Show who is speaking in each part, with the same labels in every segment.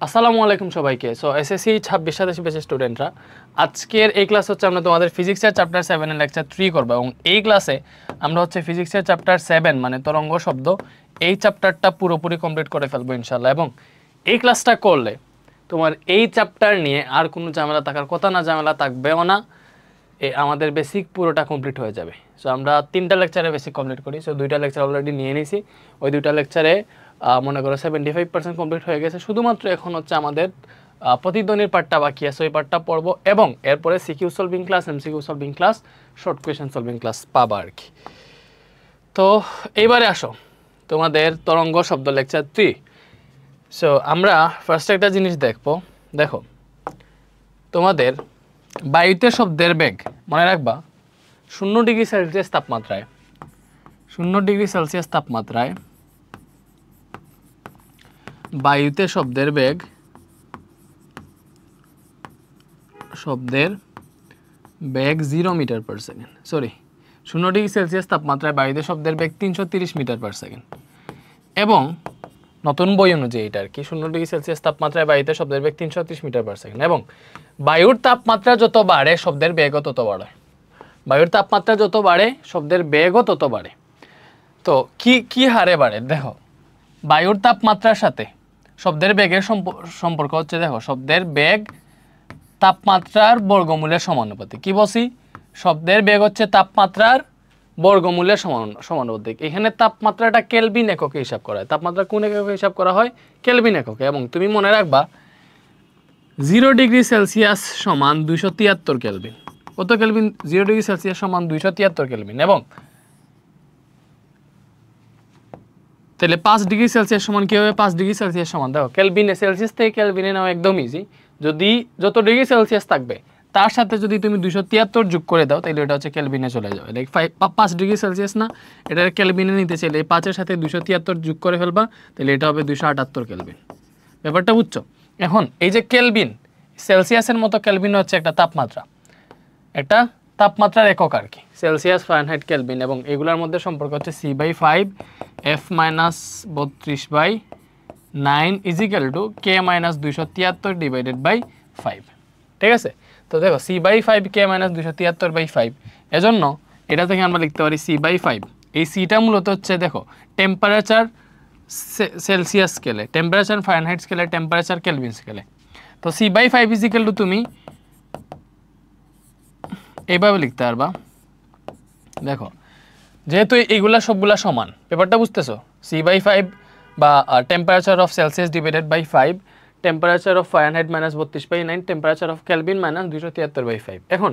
Speaker 1: আসসালামু আলাইকুম সবাইকে। সো এসএসসি 26-27 ব্যাচের স্টুডেন্টরা, আজকের এই ক্লাস হচ্ছে আমরা তোমাদের ফিজিক্সের চ্যাপ্টার 7 এর লেকচার 3 করব এবং এই ক্লাসে আমরা হচ্ছে ফিজিক্সের চ্যাপ্টার 7 মানে তরঙ্গ শব্দ এই চ্যাপ্টারটা পুরোপুরি কমপ্লিট করে ফেলবো ইনশাআল্লাহ। এবং এই ক্লাসটা করলে তোমার এই চ্যাপ্টার নিয়ে আর কোনো ঝামেলা থাকার কথা না, ঝামেলা থাকবেও না, আমাদের বেসিক পুরোটা কমপ্লিট হয়ে যাবে। সো আমরা 3টা লেকচারে বেসিক কমপ্লিট করি। সো 2টা লেকচার অলরেডি নিয়ে নিয়েছি, ওই 2টা লেকচারে মনে করো 75% কমপ্লিট হয়ে গেছে। শুধুমাত্র এখন হচ্ছে আমাদের প্রতিধ্বনির পার্টটা বাকি আছে, ওই পার্টটা পড়বো এবং এরপরে CQ solving class, MCQ solving class, short question solving class পাবা আর কি। তো এইবারে আসো তোমাদের তরঙ্গ শব্দ লেকচার 3। সো আমরা ফার্স্ট একটা জিনিস দেখো তোমাদের বায়ুতে শব্দের বেগ মনে রাখবা 0 ডিগ্রি সেলসিয়াস তাপমাত্রায়, 0 ডিগ্রি সেলসিয়াস তাপমাত্রায় বায়ুতে শব্দের বেগ 0 meter per second, 0 degree Celsius তাপমাত্রায় বায়ুতে শব্দের বেগ 330 মিটার পার সেকেন্ড। এবং নতুন বই অনুযায়ী এটা আর কি, 0 ডিগ্রি সেলসিয়াস তাপমাত্রায় বায়ুতে শব্দের বেগ 330 মিটার পার সেকেন্ড। এবং বায়ুর তাপমাত্রা যত বাড়ে শব্দের বেগও তত বাড়ে, বায়ুর তাপমাত্রা যত বাড়ে শব্দের বেগও তত বাড়ে। তো কি হারে বাড়ে দেখো, বায়ুর তাপমাত্রার সাথে শব্দের বেগের সম্পর্ক হচ্ছে, দেখো শব্দের বেগ তাপমাত্রার বর্গমূলের সমানুপাতিক। কি বলছি? শব্দের বেগ হচ্ছে তাপমাত্রার বর্গমূলের সমানুপাতিক। এখানে তাপমাত্রাটা কেলভিন এককে হিসাব করা হয়। তাপমাত্রা কোন এককে হিসাব করা হয়? কেলভিন এককে। এবং তুমি মনে রাখবা 0 ডিগ্রি সেলসিয়াস সমান 273 কেলভিন। কত কেলভিন? 0 ডিগ্রি সেলসিয়াস সমান 273 কেলভিন। এবং তাহলে 5 ডিগ্রি সেলসিয়াস সমান কি হবে? 5 ডিগ্রি সেলসিয়াস সমান দেখো কেলভিনে, সেলসিয়াস থেকে কেলভিনে নেওয়া একদম ইজি। যদি যত ডিগ্রি সেলসিয়াস থাকবে তার সাথে যদি তুমি 273 যোগ করে দাও তাহলে এটা হচ্ছে কেলভিনে চলে যাবে। লাইক 5 ডিগ্রি সেলসিয়াস না, এটা কেলভিনে নিতে চাইলে 5-এর সাথে 273 যোগ করে ফেলবা, তাহলে এটা হবে 278 কেলভিন। ব্যাপারটা বুঝছো? এখন এই যে কেলভিন, সেলসিয়াসের মতো কেলভিন হচ্ছে একটা তাপমাত্রা, একটা তাপমাত্রার একক আর কি, সেলসিয়াস, ফারেনহাইট, কেলভিন। এবং এগুলোর মধ্যে সম্পর্ক হচ্ছে C/5 F-32/9 is equal two K-273 divided by 5। ঠিক আছে? তো দেখো C/5 K-273/5, এজন্য এটা থেকে আমরা লিখতে পারি C/5। এই সিটা মূলত হচ্ছে দেখো টেম্পারেচার সেলসিয়াস স্কেলে, টেম্পারেচার ফারেনহাইট স্কেলে, টেম্পারেচার কেলভিন স্কেলে। তো C/5 ইজিক্যাল টু তুমি এইভাবে লিখতে পারবা, দেখো যেহেতু এইগুলা সবগুলা সমান, পেপারটা বুঝতেছো? C/5 বা temperature of Celsius divided by 5, temperature of Fahrenheit -32/9, temperature of Kelvin -273/5। এখন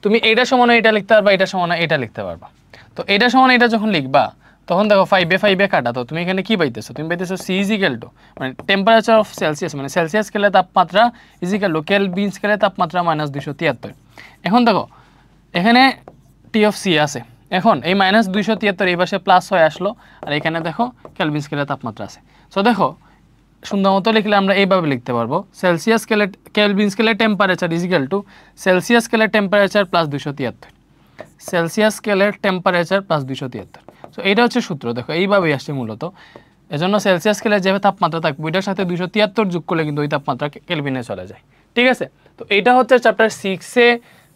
Speaker 1: তুমি এইটা সমান এটা লিখতে পারবা, এটা সমান এটা লিখতে পারবা। তো এটা সমান এটা যখন লিখবা তখন দেখো 5 কাটা, তো তুমি এখানে কি পাইতেছো? তুমি পাইতেছো C ইজিক্যাল টু মানে টেম্পারেচার অফ সেলসিয়াস মানে সেলসিয়াস স্কেলে তাপমাত্রা ইজিক্যাল টু কেলভিন স্কেলে তাপমাত্রা -273। এখন দেখো এখানে T অফ C আছে, এখন এই -273 এই পাশে প্লাস হয়ে আসলো, আর এখানে দেখো কেলভিন স্কেলে তাপমাত্রা আছে। সো দেখো সুন্দর মতো লিখলে আমরা এইভাবে লিখতে পারবো, সেলসিয়াস স্কেলে কেলভিন স্কেলে টেম্পারেচার ইজিক্যাল টু সেলসিয়াস স্কেলে টেম্পারেচার প্লাস 273, সেলসিয়াস স্কেলের টেম্পারেচার প্লাস 273। সো এইটা হচ্ছে সূত্র, দেখো এইভাবেই আসছে মূলত। এজন্য সেলসিয়াস স্কেলে যে তাপমাত্রা থাকবে ওইটার সাথে 273 যোগ করলে কিন্তু ওই তাপমাত্রা কেলভিনে চলে যায়। ঠিক আছে? তো এইটা হচ্ছে চ্যাপ্টার 6-এ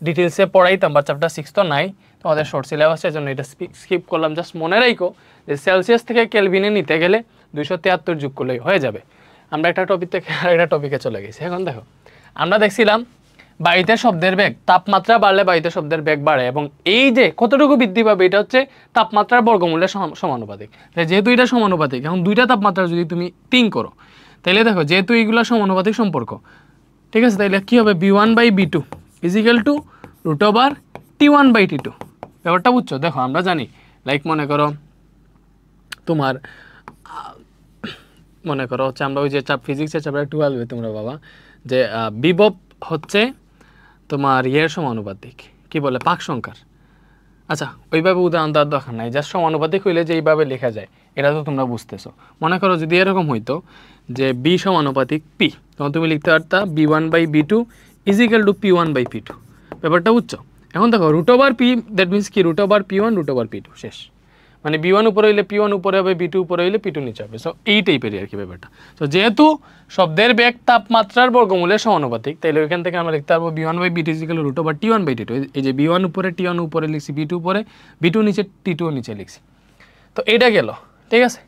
Speaker 1: ডিটেলসে পড়াইতাম, বা চ্যাপ্টার 6 তো নাই তোমাদের শর্ট সিলেবাসের জন্য এটা স্কিপ করলাম। জাস্ট মনে রাখো যে সেলসিয়াস থেকে কেলভিনে নিতে গেলে 273 যোগ করলেই হয়ে যাবে। আমরা একটা টপিক থেকে আরেকটা টপিকে চলে গেছি। এখন দেখো আমরা দেখছিলাম বায়ুতে শব্দের বেগ, তাপমাত্রা বাড়লে বায়ুতে শব্দের বেগ বাড়ে, এবং এই যে কতটুকু বৃদ্ধি পাবে এটা হচ্ছে তাপমাত্রার বর্গমূলের সমানুপাতিক। যেহেতু এটা সমানুপাতিক, এখন দুইটা তাপমাত্রা যদি তুমি 3 করো তাহলে দেখো যেহেতু এইগুলো সমানুপাতিক সম্পর্ক, ঠিক আছে, তাহলে কী হবে? B1/B2 is equal two √T1/T2। ব্যাপারটা বুঝছো? দেখো আমরা জানি লাইক মনে করো হচ্ছে আমরা ওই যে ফিজিক্সের চ্যাপ্টার 12 তোমরা বাবা যে বিভব হচ্ছে তোমার ইয়ের সমানুপাতিক, কি বলে পাক সংখ্যার। আচ্ছা ওইভাবে উদাহরণ দেওয়ার দরকার নাই, জাস্ট সমানুপাতিক হইলে যে এইভাবে লেখা যায় এটা তো তোমরা বুঝতেছো। মনে করো যদি এরকম হইতো যে B সমানুপাতিক P, তখন তুমি লিখতে পারতা B1/B2 ইজিক্যাল টু P1/P2। ব্যাপারটা বুঝছো? এখন দেখো √P, দ্যাট মিনস কি √P1 √P2 শেষ। মানে B1 উপরে হইলে P1 উপরে হবে, B2 উপরে হইলে P2 নিচে হবে। সো এই টাইপেরই আর কি ব্যাপারটা। তো যেহেতু শব্দের বেগ তাপমাত্রার বর্গমূলের সমানুপাতিক, তাইলে ওইখান থেকে আমরা লিখতে পারবো B1/BT = √T1/T2। এই যে B1 উপরে T1 উপরে লিখছি, B2 উপরে, B2 নিচে, T2 নিচে লিখছি। তো এটা গেল, ঠিক আছে।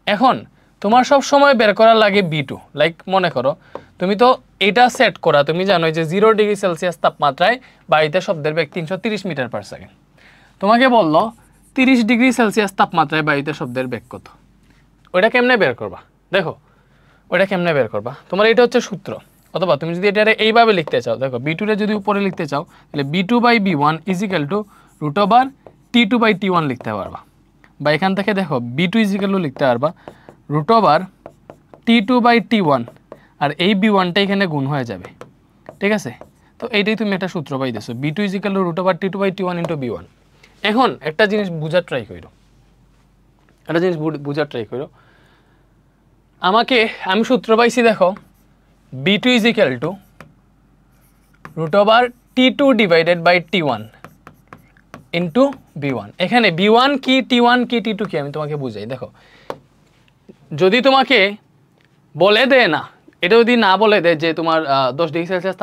Speaker 1: এখন তোমার সব সময় বের করা লাগে B2। লাইক মনে করো তুমি তো এটা সেট করা, তুমি জানো যে 0 ডিগ্রি সেলসিয়াস তাপমাত্রায় বায়ুতে শব্দের বেগ 330 মিটার পার সেকেন্ড। তোমাকে বললো 30 ডিগ্রি সেলসিয়াস তাপমাত্রায় বায়ুতে শব্দের বেগ কত। ওইটা কেমনে বের করবা? দেখো ওইটা কেমনে বের করবা, তোমার এটা হচ্ছে সূত্র। অথবা তুমি যদি এটা এইভাবে লিখতে চাও, দেখো B2 রে যদি উপরে লিখতে চাও তাহলে B2/B1 = √T2/T1 লিখতে পারবা। বা এখান থেকে দেখো B2 = লিখতে পারবা √T2/T1, আর এই B1টা এখানে গুণ হয়ে যাবে, ঠিক আছে। তো এইটাই তুমি একটা সূত্র পাইতেছো, B2 = √T2/T1 × B1। এখন একটা জিনিস বুঝার ট্রাই করো, আমি সূত্র পাইছি, দেখো B2 = √T2/T1 × B1। এখানে B1 কি, T1 কি, T2 কি আমি তোমাকে বুঝাই। দেখো যদি তোমাকে বলে দেয় না, এটা যদি না বলে দেয় যে তোমার 10 ডিগ্রি সেলসিয়াস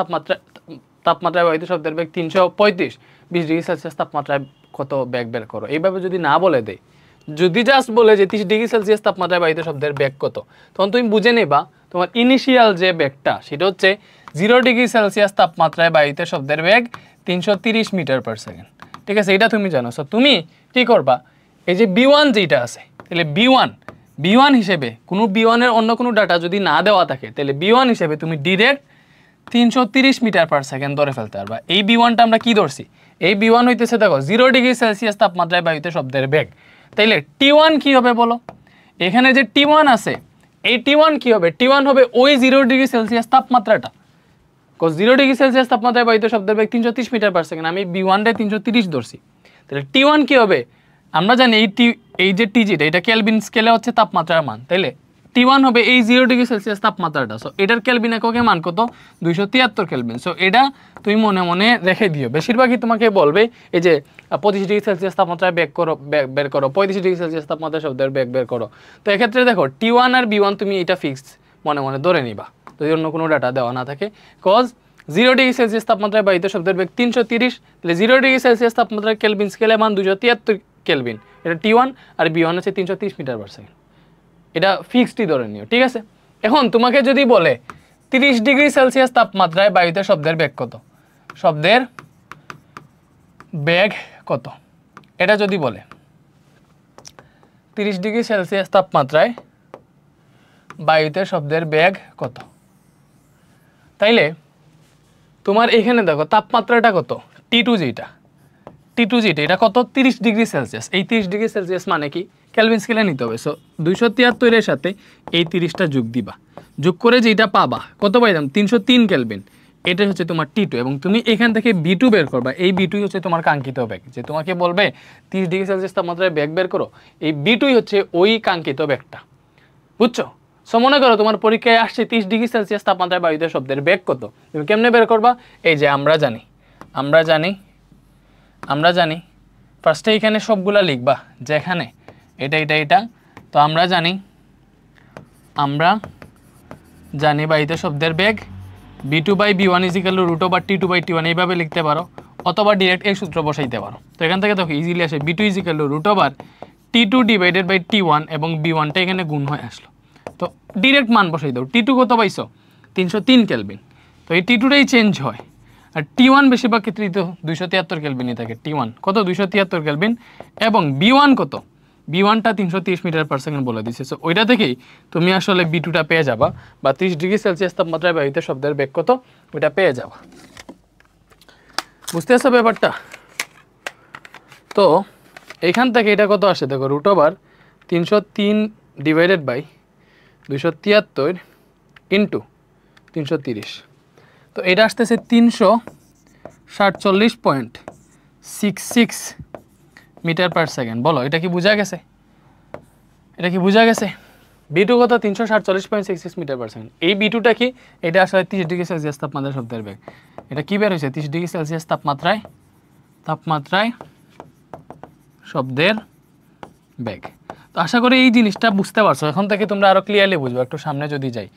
Speaker 1: তাপমাত্রায় বায়ুতে শব্দের বেগ 335, 20 ডিগ্রি সেলসিয়াস তাপমাত্রায় কত বেগ বের করো, এইভাবে যদি না বলে দেয়, যদি জাস্ট বলে যে 30 ডিগ্রি সেলসিয়াস তাপমাত্রায় বায়ুতে শব্দের বেগ কত, তখন তুমি বুঝে নেবা তোমার ইনিশিয়াল যে বেগটা সেটা হচ্ছে 0 ডিগ্রি সেলসিয়াস তাপমাত্রায় বায়ুতে শব্দের বেগ 330 মিটার পার সেকেন্ড, ঠিক আছে। এটা তুমি জানো। সো তুমি কি করবা, এই যে B1 যেটা আছে, তাহলে B1 হিসেবে কোনো B1 এর অন্য কোনো ডাটা যদি না দেওয়া থাকে, তাহলে B1 হিসেবে তুমি ডিরেক্ট 330 মিটার পার সেকেন্ড ধরে ফেলতে পারবা। এই B1টা আমরা কি ধরছি, এই B1 হইতেছে দেখো 0 ডিগ্রি সেলসিয়াস তাপমাত্রায় বায়ুতে শব্দের বেগ। তাইলে T1 কি হবে বলো, এখানে যে T1 আছে, এই T1 কি হবে, T1 হবে ওই 0 ডিগ্রি সেলসিয়াস তাপমাত্রাটা। 0 ডিগ্রি সেলসিয়াস তাপমাত্রায় বায়ুতে শব্দের বেগ 330 মিটার পার সেকেন্ড, আমি B1 রে 330 ধরছি। তাহলে T1 কি হবে, আমরা জানি এই যে TG-টা এটা কেলভিন স্কেলে হচ্ছে তাপমাত্রার মান, তাইলে T1 হবে এই 0 ডিগ্রি সেলসিয়াস তাপমাত্রাটা। সো এটার কেলভিন এককে মান কত, 273 কেলভিন। সো এটা তুমি মনে মনে রেখে দিও। বেশিরভাগই তোমাকে বলবে এই যে 25 ডিগ্রি সেলসিয়াস তাপমাত্রায় বের করো, 35 ডিগ্রি সেলসিয়াস তাপমাত্রায় শব্দের বেগ বের করো। তো এক্ষেত্রে দেখো T1 আর B1 তুমি এটা ফিক্সড মনে মনে ধরে নিবা যদি অন্য কোনো ডাটা দেওয়া না থাকে। কজ 0 ডিগ্রি সেলসিয়াস তাপমাত্রায় বায়ুতে শব্দের বেগ 330, তাহলে 0 ডিগ্রি সেলসিয়াস তাপমাত্রায় কেলভিন স্কেলে মান 273 কেলভিন, এটা T1, আর B1 হচ্ছে 330 মিটার পার সেকেন্ড। এটা ফিক্সডই ধরে নিও, ঠিক আছে। এখন তোমাকে যদি বলে 30 ডিগ্রি সেলসিয়াস তাপমাত্রায় বায়ুতে শব্দের বেগ কত, শব্দের বেগ কত, এটা যদি বলে 30 ডিগ্রি সেলসিয়াস তাপমাত্রায় বায়ুতে শব্দের বেগ কত, তাইলে তোমার এখানে দেখো তাপমাত্রাটা কত, T2 যেটা এটা কত, 30 ডিগ্রি সেলসিয়াস। এই 30 ডিগ্রি সেলসিয়াস মানে কি, কেলভিন স্কেলে নিতে হবে। সো 273 এর সাথে এই 30টা যোগ দিবা, যোগ করে যেটা পাবা কত পাইলাম, 303 কেলভিন। এটা হচ্ছে তোমার T2, এবং তুমি এখান থেকে B2 বের করবা। এই B2 হচ্ছে তোমার কাঙ্ক্ষিত বেগ, যে তোমাকে বলবে 30 ডিগ্রি সেলসিয়াস তাপমাত্রায় বেগ বের করো, এই B2 হচ্ছে ওই কাঙ্ক্ষিত বেগটা, বুঝছো। সো মনে করো তোমার পরীক্ষায় আসছে 30 ডিগ্রি সেলসিয়াস তাপমাত্রায় বায়ুতে শব্দের বেগ কত, তুমি কেমনে বের করবা, এই যে আমরা জানি ফার্স্টে এখানে সবগুলা লিখবা, যে এখানে এটা। তো আমরা জানি বায়ুতে শব্দের বেগ B2/B1 = √T2/T1, এইভাবে লিখতে পারো, অথবা ডিরেক্ট এই সূত্র বসাইতে পারো। তো এখান থেকে দেখো ইজিলি আসে, B2 = √T2/T1, এবং B1টা এখানে গুণ হয়ে আসলো। তো ডিরেক্ট মান বসাই দাও। T2 কত পাইছো, 303 কেলভিন। তো এই T2টাই চেঞ্জ হয়, আর T1 বেশিরভাগ ক্ষেত্রেই তো 273 কেলভিনই থাকে। T1 কত, 273 কেলভিন, এবং B1 কত, B1টা 330 মিটার পার সেকেন্ড বলে দিচ্ছে। সো ওইটা থেকেই তুমি আসলে B2টা পেয়ে যাবা, বা 30 ডিগ্রি সেলসিয়াস তাপমাত্রায় বায়ুতে শব্দের বেগ কত ওইটা পেয়ে যাবা। বুঝতে পারছো ব্যাপারটা? তো এইখান থেকে এটা কত আসে দেখো, √303 / 273 × 330। তো এটা আসতেছে 347.66 মিটার পার সেকেন্ড। বলো এটা কি বোঝা গেছে? B2 কত, 347.66 মিটার পার সেকেন্ড। এই B2টা কি, এটা আসলে 30 ডিগ্রি সেলসিয়াস তাপমাত্রায় শব্দের বেগ। এটা কি বের হয়েছে, 30 ডিগ্রি সেলসিয়াস তাপমাত্রায় শব্দের বেগ। তো আশা করি এই জিনিসটা বুঝতে পারছো, এখন থেকে তোমরা আরো ক্লিয়ারলি বুঝবে। একটু সামনে যদি যাই,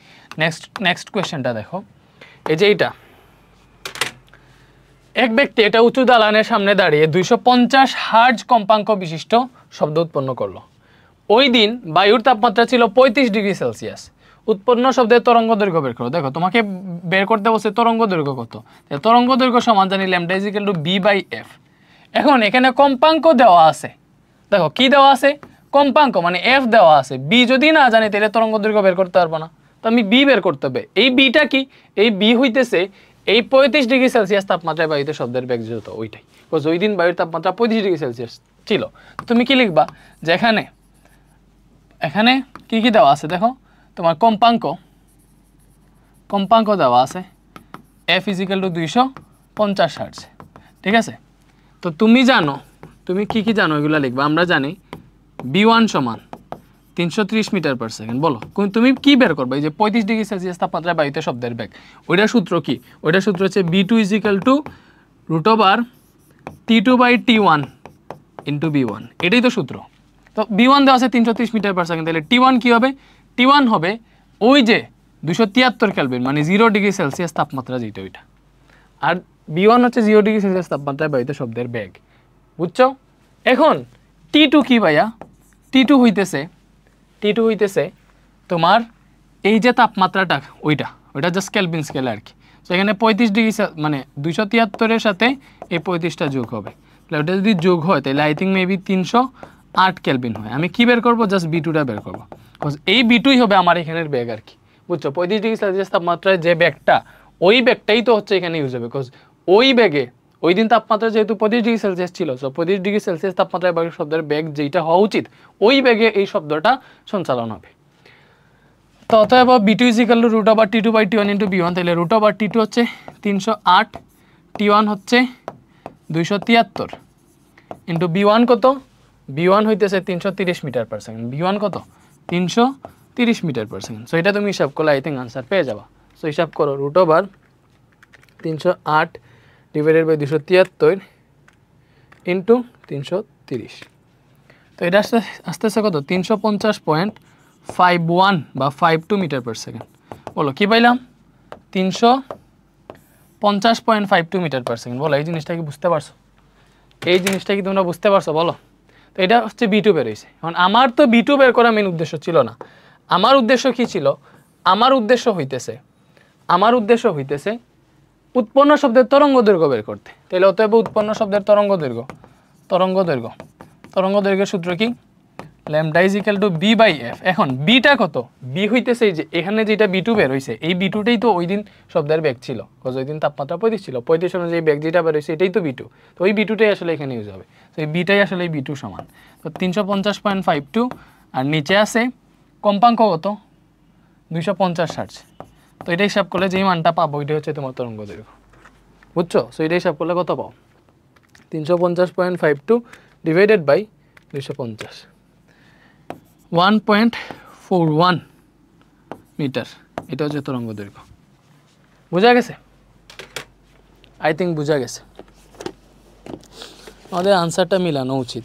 Speaker 1: নেক্সট কোয়েশ্চেনটা দেখো, এই যে এইটা, এক ব্যক্তি এটা উঁচু দালানের সামনে দাঁড়িয়ে 250 হার্জ কম্পাঙ্ক বিশিষ্ট শব্দ উৎপন্ন করলো। ওই দিন বায়ুর তাপমাত্রা ছিল 35 ডিগ্রি সেলসিয়াস। উৎপন্ন শব্দের তরঙ্গ দৈর্ঘ্য বের করো। দেখো তোমাকে বের করতে বলছে তরঙ্গ দৈর্ঘ্য কত। তরঙ্গ দৈর্ঘ্য সমান জানি lambda is equal two b/f। এখন এখানে কম্পাঙ্ক দেওয়া আছে, দেখো কি দেওয়া আছে, কম্পাঙ্ক মানে f দেওয়া আছে। b যদি না জানি তাহলে তরঙ্গ দৈর্ঘ্য বের করতে পারবো না, তো আমি b বের করতে হবে। এই bটা কি, এই b হইতেছে এই 35 ডিগ্রি সেলসিয়াস তাপমাত্রায় বায়ুতে শব্দের বেগ যত, ওইটাই। বিকজ ওই দিন বায়ুর তাপমাত্রা 35 ডিগ্রি সেলসিয়াস ছিল। তুমি কি লিখবা, যে এখানে কি কি দেওয়া আছে, দেখো তোমার কম্পাঙ্ক দেওয়া আছে f is equal two 250 hertz, ঠিক আছে। তো তুমি জানো, তুমি কি কি জানো এগুলো লিখবা। আমরা জানি b1 সমান 330 মিটার পার সেকেন্ড। বলো তুমি কি বের করবে, এই যে 35 ডিগ্রি সেলসিয়াস তাপমাত্রায় বায়ুতে শব্দের বেগ, ওইটার সূত্র কি? ওইটার সূত্র হচ্ছে b2 is equal two √t2/t1 into b1, এটাই তো সূত্র। তো b1 দেওয়া আছে 330 মিটার পার সেকেন্ড, তাহলে t1 কি হবে? t1 হবে ওই যে 273 কেলভিন, মানে 0 ডিগ্রি সেলসিয়াস তাপমাত্রা যেটা ওইটা। আর b1 হচ্ছে 0 ডিগ্রি সেলসিয়াস তাপমাত্রায় বায়ুতে শব্দের বেগ, বুঝছো? এখন t2 কি ভাইয়া? t2 হইতেছে তোমার এই যে তাপমাত্রাটা, ওইটা জাস্ট কেলভিন স্কেল আর কি। তো এখানে 35 ডিগ্রি মানে 273-এর সাথে এই 35টা যোগ হবে, তাহলে ওটা যদি যোগ হয় তাহলে আই থিঙ্ক মেবি 308 কেলভিন হয়। আমি কি বের করবো, জাস্ট b2টা বের করবো, বিকজ এই b2ই হবে আমার এখানের বেগ আর কি, বুঝছো? 35 ডিগ্রি সেলসিয়াস তাপমাত্রায় যে বেগটা, ওই বেগটাই তো হচ্ছে এখানে ইউজ হবে, বিকজ ওই বেগে ওই দিন তাপমাত্রা যেহেতু 25 ডিগ্রি সেলসিয়াস ছিল, সো 25 ডিগ্রি সেলসিয়াস তাপমাত্রায় বায়ুর শব্দের বেগ যেটা হওয়া উচিত, ওই বেগে এই শব্দটা সঞ্চালন হবে। তো অতএব b2 is equal two √t2/t1 into b1, তাহলে √t2 হচ্ছে 308, t1 হচ্ছে 273 ইন্টু b1 কত? b1 হইতেছে 330 মিটার পার সেকেন্ড। b1 কত? 330 মিটার পার সেকেন্ড। সো এটা তুমি হিসাব করলে আই থিঙ্ক আনসার পেয়ে যাবা। সো হিসাব করো √308 ডিভাইডেড বাই 273 ইন্টু 330। তো এটা আস্তে আস্তে কত? 350.51 বা 52 মিটার পার সেকেন্ড। বলো কি পাইলাম? 350.52 মিটার পার সেকেন্ড। বলো এই জিনিসটা কি বুঝতে পারছো? এই জিনিসটা কি তোমরা বুঝতে পারছো বলো? তো এটা হচ্ছে b2 বের হয়েছে। এখন আমার তো b2 বের করা মেন উদ্দেশ্য ছিল না। আমার উদ্দেশ্য কি ছিল? আমার উদ্দেশ্য হইতেছে উৎপন্ন শব্দের তরঙ্গ দৈর্ঘ্য বের করতে। তাহলে অতএব উৎপন্ন শব্দের তরঙ্গ দৈর্ঘ্যের সূত্র কি? Lambda is equal two b/f। এখন বিটা কত? বি হইতেছে এই যে এখানে যেটা b2 বের হইছে, এই b2টাই তো ওই দিন শব্দের বেগ ছিল, বিকজ ওই দিন তাপমাত্রা 35 ছিল। 35 অনুযায়ী বেগ যেটা বের হইছে এটাই তো b2, তো ওই b2টাই আসলে এখানে ইউজ হবে। তো এই বিটাই আসলে এই b2 সমান। তো 350.52 আর নিচে আছে কম্পাঙ্ক কত? 250 হার্টজ। তো এটা হিসাব করলে যেই মানটা পাবো ওইটা হচ্ছে তোমার তরঙ্গ দৈর্ঘ্য, বুঝছো? সো এটা হিসাব করলে কত পাও? 350.52 ডিভাইডেড বাই 250, 1.41 মিটার। এটা হচ্ছে তরঙ্গ দৈর্ঘ্য। বোঝা গেছে? আই থিঙ্ক বোঝা গেছে। আমাদের আনসারটা মিলানো উচিত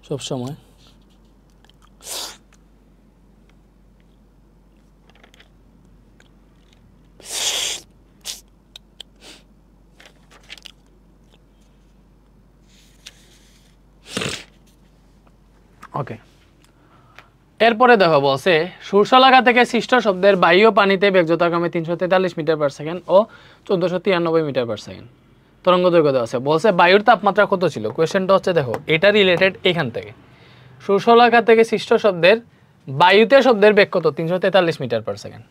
Speaker 1: সবসময়। ওকে, এরপরে দেখো বলছে সূর্যলাখা থেকে সৃষ্ট শব্দের বায়ু ও পানিতে বেগ যথাক্রমে 343 মিটার পার সেকেন্ড ও 1493 মিটার পার সেকেন্ড তরঙ্গ দৈর্ঘ্য দেওয়া আছে। বলছে বায়ুর তাপমাত্রা কত ছিল? কোয়েশ্চেনটা হচ্ছে দেখো এটা রিলেটেড এখান থেকে। সূর্যলাখা থেকে সৃষ্ট শব্দের বায়ুতে শব্দের বেগ কত? 343 মিটার পার সেকেন্ড।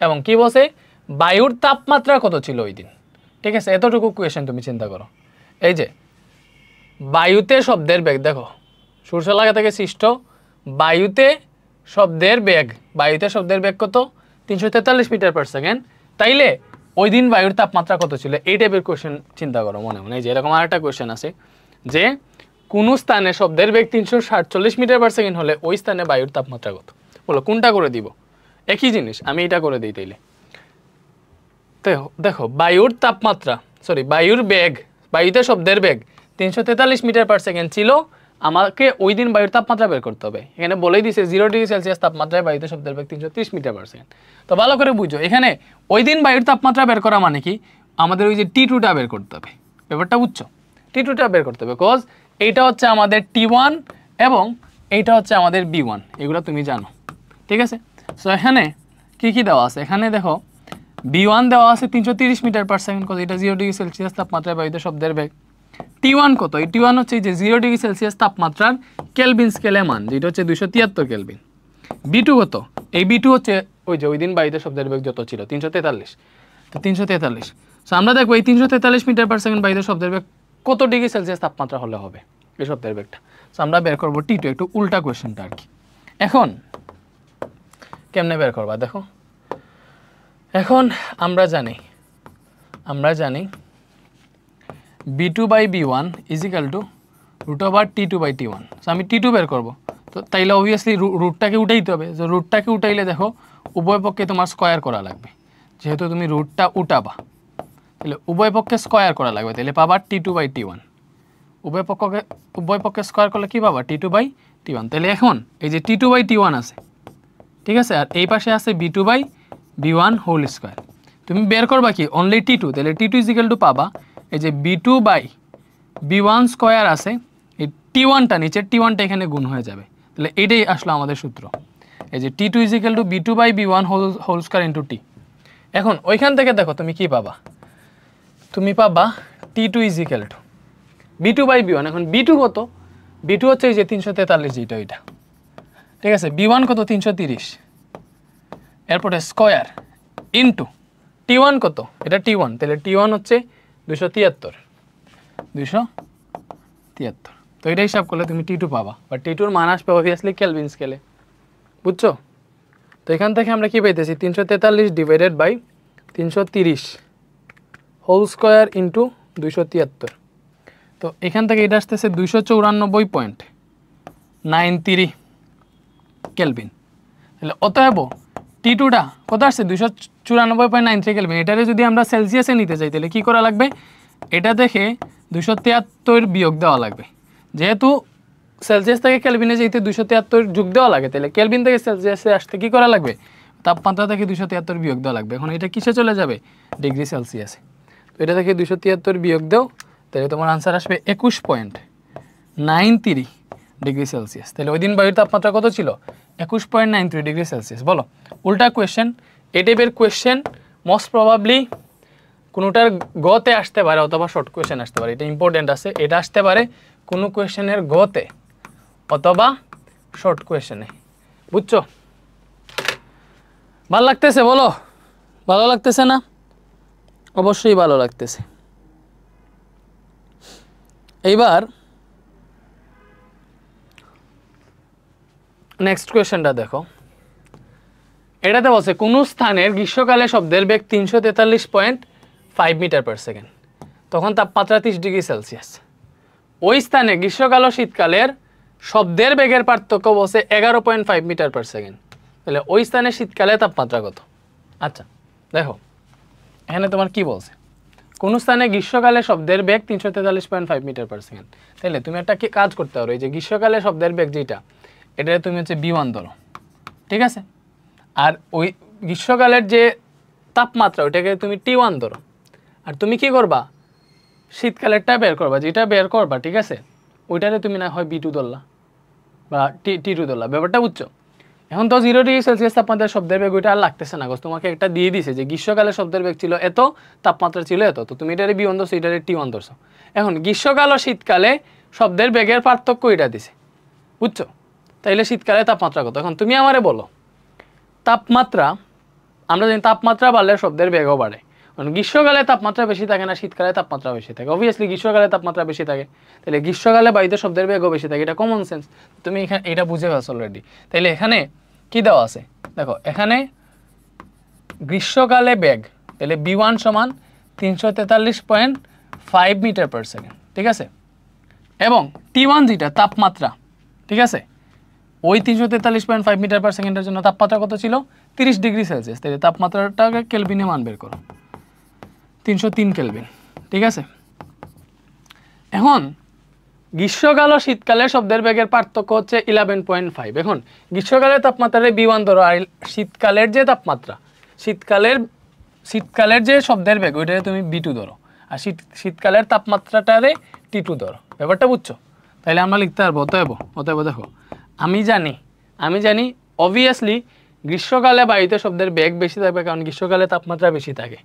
Speaker 1: এবং কি বলছে? বায়ুর তাপমাত্রা কত ছিল ওই দিন। ঠিক আছে, এতটুকু কোয়েশ্চেন তুমি চিন্তা করো। এই যে বায়ুতে শব্দের বেগ, দেখো সূর্যলাখা থেকে সৃষ্ট বায়ুতে শব্দের বেগ কত? 343 মিটার পার সেকেন্ড। তাইলে ওই দিন বায়ুর তাপমাত্রা কত ছিল? এই টাইপের কোয়েশ্চেন চিন্তা করো মনে মনে। এই যে এরকম আরেকটা কোয়েশ্চেন আছে যে কোন স্থানে শব্দের বেগ 347 মিটার পার সেকেন্ড হলে ওই স্থানে বায়ুর তাপমাত্রা কত? বলো কোনটা করে দিব? একই জিনিস, আমি এটা করে দিই তাইলে। তো দেখো বায়ুর তাপমাত্রা, বায়ুতে শব্দের বেগ 343 মিটার পার সেকেন্ড ছিল, আমাকে ওই দিন বায়ুর তাপমাত্রা বের করতে হবে। এখানে বলেই দিছে 0 ডিগ্রি সেলসিয়াস তাপমাত্রায় বায়ুতে শব্দের বেগ 330 মিটার পার সেকেন্ড। তো ভালো করে বুঝো, এখানে ওই দিন বায়ুর তাপমাত্রা বের করা মানে কি, আমাদের ওই যে T2টা বের করতে হবে। ব্যাপারটা বুঝছো? T2টা বের করতে হবে, বিকজ এইটা হচ্ছে আমাদের T1 এবং এইটা হচ্ছে আমাদের B1, এগুলো তুমি জানো, ঠিক আছে? সো এখানে কি কি দেওয়া আছে, এখানে দেখো B1 দেওয়া আছে 330 মিটার পার সেকেন্ড, কত এটা 0 ডিগ্রি সেলসিয়াস তাপমাত্রায় বায়ুতে শব্দের বেগ। T1 কত, এই T1 হচ্ছে এই যে 0 ডিগ্রি সেলসিয়াস তাপমাত্রার কেলভিন স্কেলে মান, যেটা হচ্ছে 273 কেলভিন। B2 কত, এই B2 হচ্ছে ওই যে ওই দিন বায়ুতে শব্দের বেগ যত ছিল 343, তো 343। সো আমরা দেখবো এই 343 মিটার পার সেকেন্ড বায়ুতে শব্দের বেগ কত ডিগ্রি সেলসিয়াস তাপমাত্রা হলে হবে এই শব্দের বেগটা। সো আমরা বের করবো T2, একটু উল্টা কোয়েশ্চেনটা আর কি। এখন কেমনে বের করবা দেখো, এখন আমরা জানি B2 by B1 is equal to root over T2 by T1। So আমি T2 বের করবো, তো তাইলে অবভিয়াসলি রুটটাকে উঠাইতে হবে। যে রুটটাকে উঠাইলে দেখো উভয় পক্ষে তোমার স্কোয়ার করা লাগবে, যেহেতু তুমি রুটটা উঠাবা তাহলে উভয় পক্ষে স্কোয়ার করা লাগবে, তাহলে পাবা T2 বাই T1। উভয় পক্ষে স্কোয়ার করলে কি পাবা, T2 বাই T1। তাহলে এখন এই যে T2 বাই T1 আছে, ঠিক আছে, আর এই পাশে আছে B2 by B1 whole square. তুমি বের করবা কি অনলি T2, তাহলে T2 ইজ ইকাল টু পাবা এই যে B2 বাই B1 স্কোয়ার আছে, এই T1টা নিচের T1টা এখানে গুণ হয়ে যাবে, তাহলে এটাই আসলো আমাদের সূত্র, এই যে T2 is equal to B2 by B1 whole square into T। এখন ওইখান থেকে দেখো তুমি কি পাবা, তুমি পাবা T2 is equal to B2 by B1। এখন B2 কত, B2 হচ্ছে এই যে 343, যেটা ওইটা, ঠিক আছে। B1 কত 330, এরপরে স্কোয়ার ইন্টু T1 কত, এটা T1, তাহলে T1 হচ্ছে 273। তো এটা হিসাব করলে তুমি T2 পাবা, বা T2-র মান আসবে অবভিয়াসলি কেলভিন স্কেলে, বুঝছো? তো এখান থেকে আমরা কি পাইতেছি, 343 divided by 330 whole square into 273। তো এখান থেকে এটা আসতেছে 294.93 কেলভিন। তাহলে অতএব T2টা কত আসছে, 294.93 কেলভিন। এটারে যদি আমরা সেলসিয়াসে নিতে চাই তাহলে কি করা লাগবে, এটা দেখে 273 বিয়োগ দেওয়া লাগবে। যেহেতু সেলসিয়াস থেকে কেলভিনে যেতে 273 যোগ দেওয়া লাগে, তাহলে কেলভিন থেকে সেলসিয়াসে আসতে কি করা লাগবে, তাপমাত্রা থেকে 273 বিয়োগ দেওয়া লাগবে। এখন এটা কিসে চলে যাবে, ডিগ্রি সেলসিয়াসে। তো এটা থেকে 273 বিয়োগ দাও, তাহলে তোমার আনসার আসবে 21.93 ডিগ্রি সেলসিয়াস। তাহলে ওই দিন বায়ুর তাপমাত্রা কত ছিল, 21.93 ডিগ্রি সেলসিয়াস। বলো, উল্টা কোয়েশ্চেন, এই টাইপের কোয়েশ্চেন মোস্ট প্রবাবলি কোনোটার গতে আসতে পারে অথবা শর্ট কোয়েশ্চেন আসতে পারে, এটা ইম্পর্টেন্ট আছে। এটা আসতে পারে কোনো কোয়েশ্চেনের গতে অথবা শর্ট কোয়েশ্চেনে, বুঝছো? ভালো লাগতেছে, বলো ভালো লাগতেছে না? অবশ্যই ভালো লাগতেছে। এইবার নেক্সট কোয়েশ্চেনটা দেখো, এটাতে বলছে কোনো স্থানের গ্রীষ্মকালে শব্দের বেগ 343.5 মিটার পার সেকেন্ড, তখন তাপমাত্রা 30 ডিগ্রি সেলসিয়াস। ওই স্থানে গ্রীষ্মকাল ও শীতকালের শব্দের বেগের পার্থক্য বলছে 11.5 মিটার পার সেকেন্ড। তাহলে ওই স্থানে শীতকালে তাপমাত্রা কত? আচ্ছা দেখো, এখানে তোমার কি বলছে, কোন স্থানে গ্রীষ্মকালে শব্দের বেগ 343.5 মিটার পার সেকেন্ড। তাহলে তুমি একটা কাজ করতে পারো, এই যে গ্রীষ্মকালে শব্দের বেগ যেটা, এটা তুমি হচ্ছে B1 ধরো, ঠিক আছে, আর ওই গ্রীষ্মকালের যে তাপমাত্রা ওইটাকে তুমি T1 ধরো, আর তুমি কি করবা, শীতকালেরটা বের করবা, যেটা বের করবা, ঠিক আছে, ওইটারে তুমি না হয় B2 ধরলা বা T2 ধরলা। ব্যাপারটা বুঝছো? এখন তো 0 ডিগ্রি সেলসিয়াস তাপমাত্রার শব্দের বেগ ওইটা আর লাগতেছে না, তোমাকে একটা দিয়ে দিছে যে গ্রীষ্মকালে শব্দের বেগ ছিল এত, তাপমাত্রা ছিল এত, তো তুমি এটারে B1 ধরছো, এটারে T1 ধরছো। এখন গ্রীষ্মকাল ও শীতকালে শব্দের বেগের পার্থক্য এটা দিছে, বুঝছো? তাইলে শীতকালে তাপমাত্রা কত? এখন তুমি আমারে বলো, তাপমাত্রা, আমরা জানি তাপমাত্রা বাড়লে শব্দের বেগও বাড়ে। কারণ গ্রীষ্মকালে তাপমাত্রা বেশি থাকে না, শীতকালে তাপমাত্রা বেশি থাকে। অবভিয়াসলি গ্রীষ্মকালে তাপমাত্রা বেশি থাকে, তাহলে গ্রীষ্মকালে বায়ুতে শব্দের বেগও বেশি থাকে, এটা কমন সেন্স। তুমি এখানে এটা বুঝে ফেলছো অলরেডি। তাইলে এখানে কি দেওয়া আছে দেখো, এখানে গ্রীষ্মকালে বেগ, তাহলে B1 সমান 343.5 মিটার পার সেকেন্ড, ঠিক আছে, এবং T1 যেটা তাপমাত্রা, ঠিক আছে, ওই 343.5 মিটার পার সেকেন্ডের জন্য তাপমাত্রা কত ছিল, 30 ডিগ্রি সেলসিয়াস। তাহলে তাপমাত্রাটাকে কেলভিনে মান বের করো, 303 কেলভিন, ঠিক আছে। এখন গ্রীষ্মকাল ও শীতকালে শব্দের বেগের পার্থক্য হচ্ছে 11.5। এখন গ্রীষ্মকালের তাপমাত্রা B1 ধরো, আর শীতকালের যে তাপমাত্রা, শীতকালের যে শব্দের বেগ ওইটারে তুমি B2 ধরো, আর শীতকালের তাপমাত্রাটারে T2 ধরো। ব্যাপারটা বুঝছো? তাহলে আমরা লিখতে পারবো অতএব দেখো, আমি জানি অবভিয়াসলি গ্রীষ্মকালে বায়ুতে শব্দের বেগ বেশি থাকবে, কারণ গ্রীষ্মকালে তাপমাত্রা বেশি থাকে।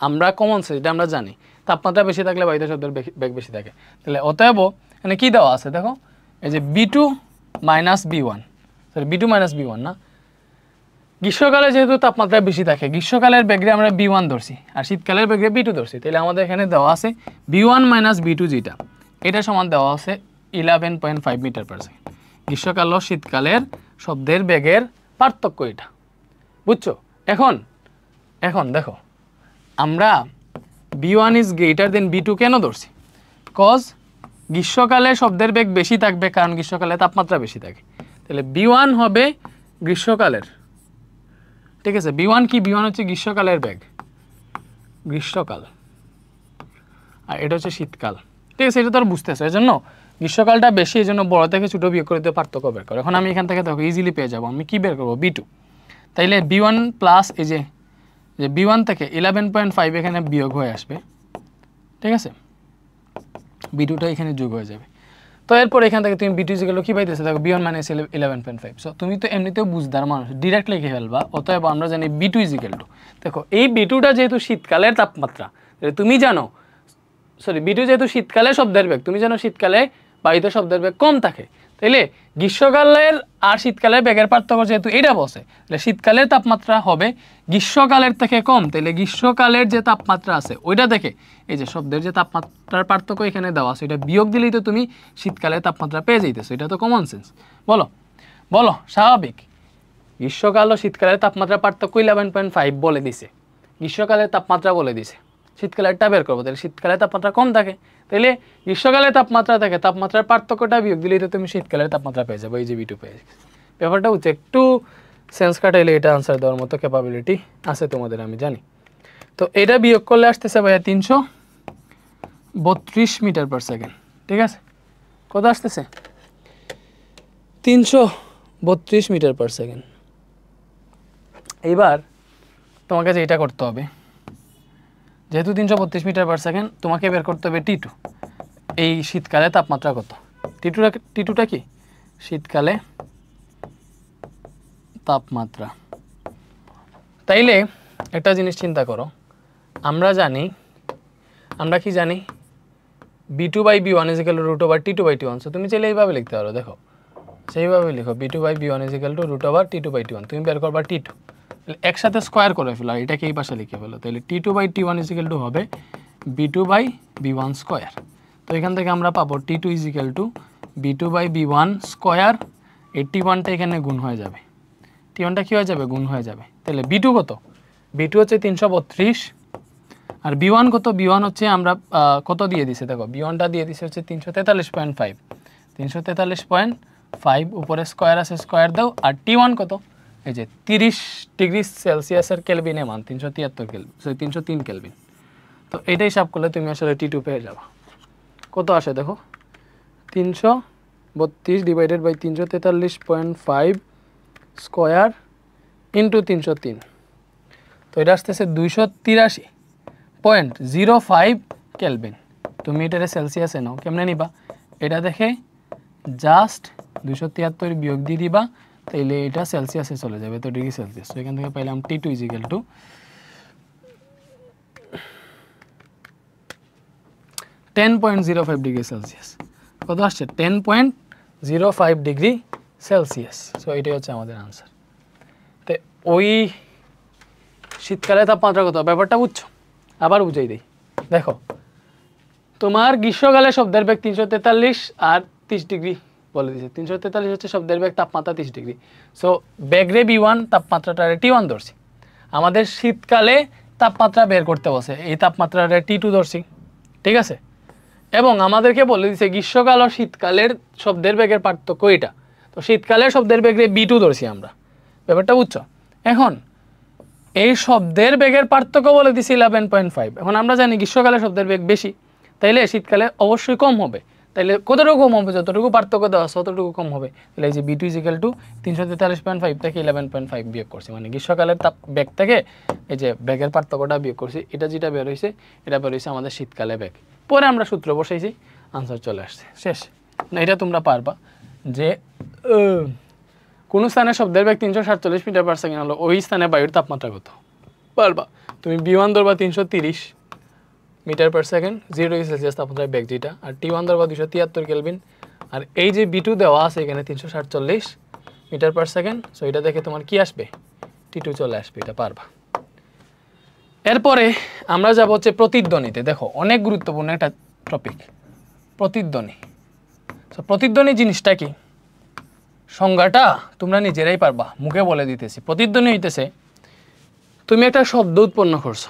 Speaker 1: আমরা কমন সেন্স, এটা আমরা জানি, তাপমাত্রা বেশি থাকলে বায়ুতে শব্দের বেগ বেশি থাকে। তাহলে অতএব এখানে কী দেওয়া আছে দেখো, এই যে B2 minus B1, sorry B2 minus B1 না, গ্রীষ্মকালে যেহেতু তাপমাত্রা বেশি থাকে, গ্রীষ্মকালের বেগে আমরা B1 ধরছি আর শীতকালের বেগে B2 ধরছি। তাহলে আমাদের এখানে দেওয়া আছে B1 মাইনাস B2 যেটা, এটা সমান দেওয়া আছে 11.5 মিটার পার সেকেন্ড। গ্রীষ্মকাল ও শীতকালের শব্দের বেগের পার্থক্য এটা, বুঝছো? এখন দেখো, আমরা B1 is greater than B2 কেন ধরছি? কজ গ্রীষ্মকালে শব্দের বেগ বেশি থাকবে, কারণ গ্রীষ্মকালে তাপমাত্রা বেশি থাকে। তাহলে B1 হবে গ্রীষ্মকালের, ঠিক আছে? B1 কি? B1 হচ্ছে গ্রীষ্মকালের বেগ, গ্রীষ্মকাল, আর এটা হচ্ছে শীতকাল, ঠিক আছে? এটা তো আর বুঝতেছো, এই জন্য গ্রীষ্মকালটা বেশি, এই জন্য বড় থেকে ছোটো বিয়োগ করে দিয়ে পার্থক্য বের করো। এখন আমি এখান থেকে দেখো ইজিলি পেয়ে যাবো, আমি কি বের করবো? B2। তাইলে B1 প্লাস এই যে B1 থেকে 11.5 এখানে বিয়োগ হয়ে আসবে, ঠিক আছে? B2টা এখানে যোগ হয়ে যাবে। তো এরপর এখান থেকে তুমি B2 যেগুলো কী পাইতেছে দেখো, B1 মাইনাস 11.5। সো তুমি তো এমনিতেও বুঝদার মানুষ, ডিরেক্ট লিখে ফেলবা। অতএব আমরা জানি B2 ইজিক্যাল টু, দেখো এই B2টা যেহেতু শীতকালের তাপমাত্রা, তুমি জানো, সরি B2 যেহেতু শীতকালে শব্দের বেগ, তুমি জানো শীতকালে বায়ুতে শব্দের বেগ কম থাকে। তাইলে গ্রীষ্মকালের আর শীতকালের বেগের পার্থক্য যেহেতু এটা বসে, তাহলে শীতকালের তাপমাত্রা হবে গ্রীষ্মকালের থেকে কম। তাইলে গ্রীষ্মকালের যে তাপমাত্রা আছে ওইটা দেখে এই যে শব্দের যে তাপমাত্রার পার্থক্য এখানে দেওয়া আছে, এটা বিয়োগ দিলেই তো তুমি শীতকালের তাপমাত্রা পেয়ে যাইতেছো। এটা তো কমন সেন্স। বলো স্বাভাবিক। গ্রীষ্মকাল ও শীতকালের তাপমাত্রার পার্থক্য 11.5 বলে দিছে, গ্রীষ্মকালের তাপমাত্রা বলে দিছে, শীতকালেরটা বের করবো। তাহলে শীতকালের তাপমাত্রা কম থাকে, তাহলে গ্রীষ্মকালে তাপমাত্রা থাকে, তাপমাত্রার পার্থক্যটা বিয়োগ দিলেই তো তুমি শীতকালের তাপমাত্রা পেয়ে যাবে, এই যে B2 পেয়ে যাবে। ব্যাপারটা হচ্ছে একটু সেন্স কাটাইলে এটা আনসার দেওয়ার মতো ক্যাপাবিলিটি আছে তোমাদের, আমি জানি। তো এটা বিয়োগ করলে আসতেছে ভাইয়া 332 মিটার পার সেকেন্ড, ঠিক আছে? কত আসতেছে? 332 মিটার পার সেকেন্ড। এইবার তোমাকে যে এটা করতে হবে, যেহেতু 332 মিটার পার সেকেন্ড, তোমাকে বের করতে হবে T2। এই শীতকালে তাপমাত্রা কত? T2টা কি? শীতকালে তাপমাত্রা। তাইলে একটা জিনিস চিন্তা করো, আমরা কি জানি B2 by B1 is equal to root over T2 by T1। So তুমি চাইলে এইভাবে লিখতে পারো, দেখো সেইভাবে লিখো, B2 by B1 is equal to root over T2 by T1। তুমি বের করবা T2, একসাথে স্কোয়ার করে ফেলো, আর এটাকে এই পাশে লিখে ফেলো। তাহলে T2 by T1 is equal two হবে B2 বাই B1 স্কোয়ার। তো এখান থেকে আমরা পাবো T2 is equal to B2 by B1 square. এই T1টা এখানে গুণ হয়ে যাবে, T1টা কী হয়ে যাবে? গুণ হয়ে যাবে। তাহলে B2 কত? B2 হচ্ছে 332, আর B1 কত? B1 হচ্ছে আমরা কত দিয়ে দিছে দেখো, B1টা দিয়ে দিছে হচ্ছে 343.5, 343.5 উপরে স্কোয়ার আছে, স্কোয়ার দাও। আর T1 কত? এই যে 30 ডিগ্রি সেলসিয়াসের কেলভিনে মান 373 কেলভিন, সরি 303 কেলভিন। তো এটা হিসাব করলে তুমি আসলে T2 পেয়ে যাবা। কত আসে দেখো, 332 ডিভাইডেড বাই 343.5 স্কোয়ার ইন্টু 303। তো এটা আসতেছে 283.05 কেলভিন। তুমি এটারে সেলসিয়াসে নাও, কেমনে নিবা? এটা দেখে জাস্ট 273 বিয়োগ দিয়ে দিবা, তাইলে এটা সেলসিয়াসে চলে যাবে, তো ডিগ্রি সেলসিয়াস। তো এখান থেকে পাইলাম T2 is equal two 10.05 degree Celsius. কত আসছে? 10.05 ডিগ্রি সেলসিয়াস। সো এটাই হচ্ছে আমাদের আনসার। তো ওই শীতকালে তাপমাত্রা কত, ব্যাপারটা বুঝছো? আবার বুঝাই দিই, দেখো তোমার গ্রীষ্মকালে শব্দের বেগ 343 আর 30 ডিগ্রি বলে দিয়েছে। 343 হচ্ছে শব্দের বেগ, তাপমাত্রা 30 ডিগ্রি। সো বেগরে B1, তাপমাত্রাটারে T1 ধরছি। আমাদের শীতকালে তাপমাত্রা বের করতে বসে, এই তাপমাত্রাটা T2 ধরছি, ঠিক আছে? এবং আমাদেরকে বলে দিচ্ছে গ্রীষ্মকাল ও শীতকালের শব্দের বেগের পার্থক্য এটা। তো শীতকালের শব্দের বেগরে B2 ধরছি আমরা, ব্যাপারটা বুঝছো? এখন এই শব্দের বেগের পার্থক্য বলে দিছি 11.5। এখন আমরা জানি গ্রীষ্মকালে শব্দের বেগ বেশি, তাইলে শীতকালে অবশ্যই কম হবে। তাহলে কতটুকু কম হবে, যতটুকু পার্থক্য দেওয়া আছে ততটুকু কম হবে। তাহলে এই যে B2 = 343.5 থেকে 11.5 বিয়োগ করছি, মানে গ্রীষ্মকালের তাপ বেগ থেকে এই যে বেগের পার্থক্যটা বিয়োগ করছি, এটা যেটা বের হয়েছে এটা বের হয়েছে আমাদের শীতকালে বেগ। পরে আমরা সূত্র বসাইছি, আনসার চলে আসছে, শেষ। না এটা তোমরা পারবা যে কোন স্থানে শব্দের বেগ 347 মিটার/সেকেন্ড হলো, ওই স্থানে বায়ুর তাপমাত্রা কত পারবা। তুমি B1 ধরবা 330 মিটার/সেকেন্ড, 0 ডিগ্রি সেলসিয়াস তাপমাত্রায় বেগ যেটা, আর T1 ধরবা 273 কেলভিন, আর এই যে B2 দেওয়া আছে এখানে 347 মিটার/সেকেন্ড। সো এটা দেখে তোমার কি আসবে, T2 চলে আসবে, এটা পারবা। এরপরে আমরা যাব হচ্ছে প্রতিধ্বনিতে। দেখো অনেক গুরুত্বপূর্ণ একটা টপিক, প্রতিধ্বনি। সো প্রতিধ্বনি জিনিসটা কি, সংজ্ঞাটা তোমরা নিজেরাই পারবা, মুখে বলে দিতেছি। প্রতিধ্বনি হইতেছে তুমি একটা শব্দ উৎপন্ন করছো,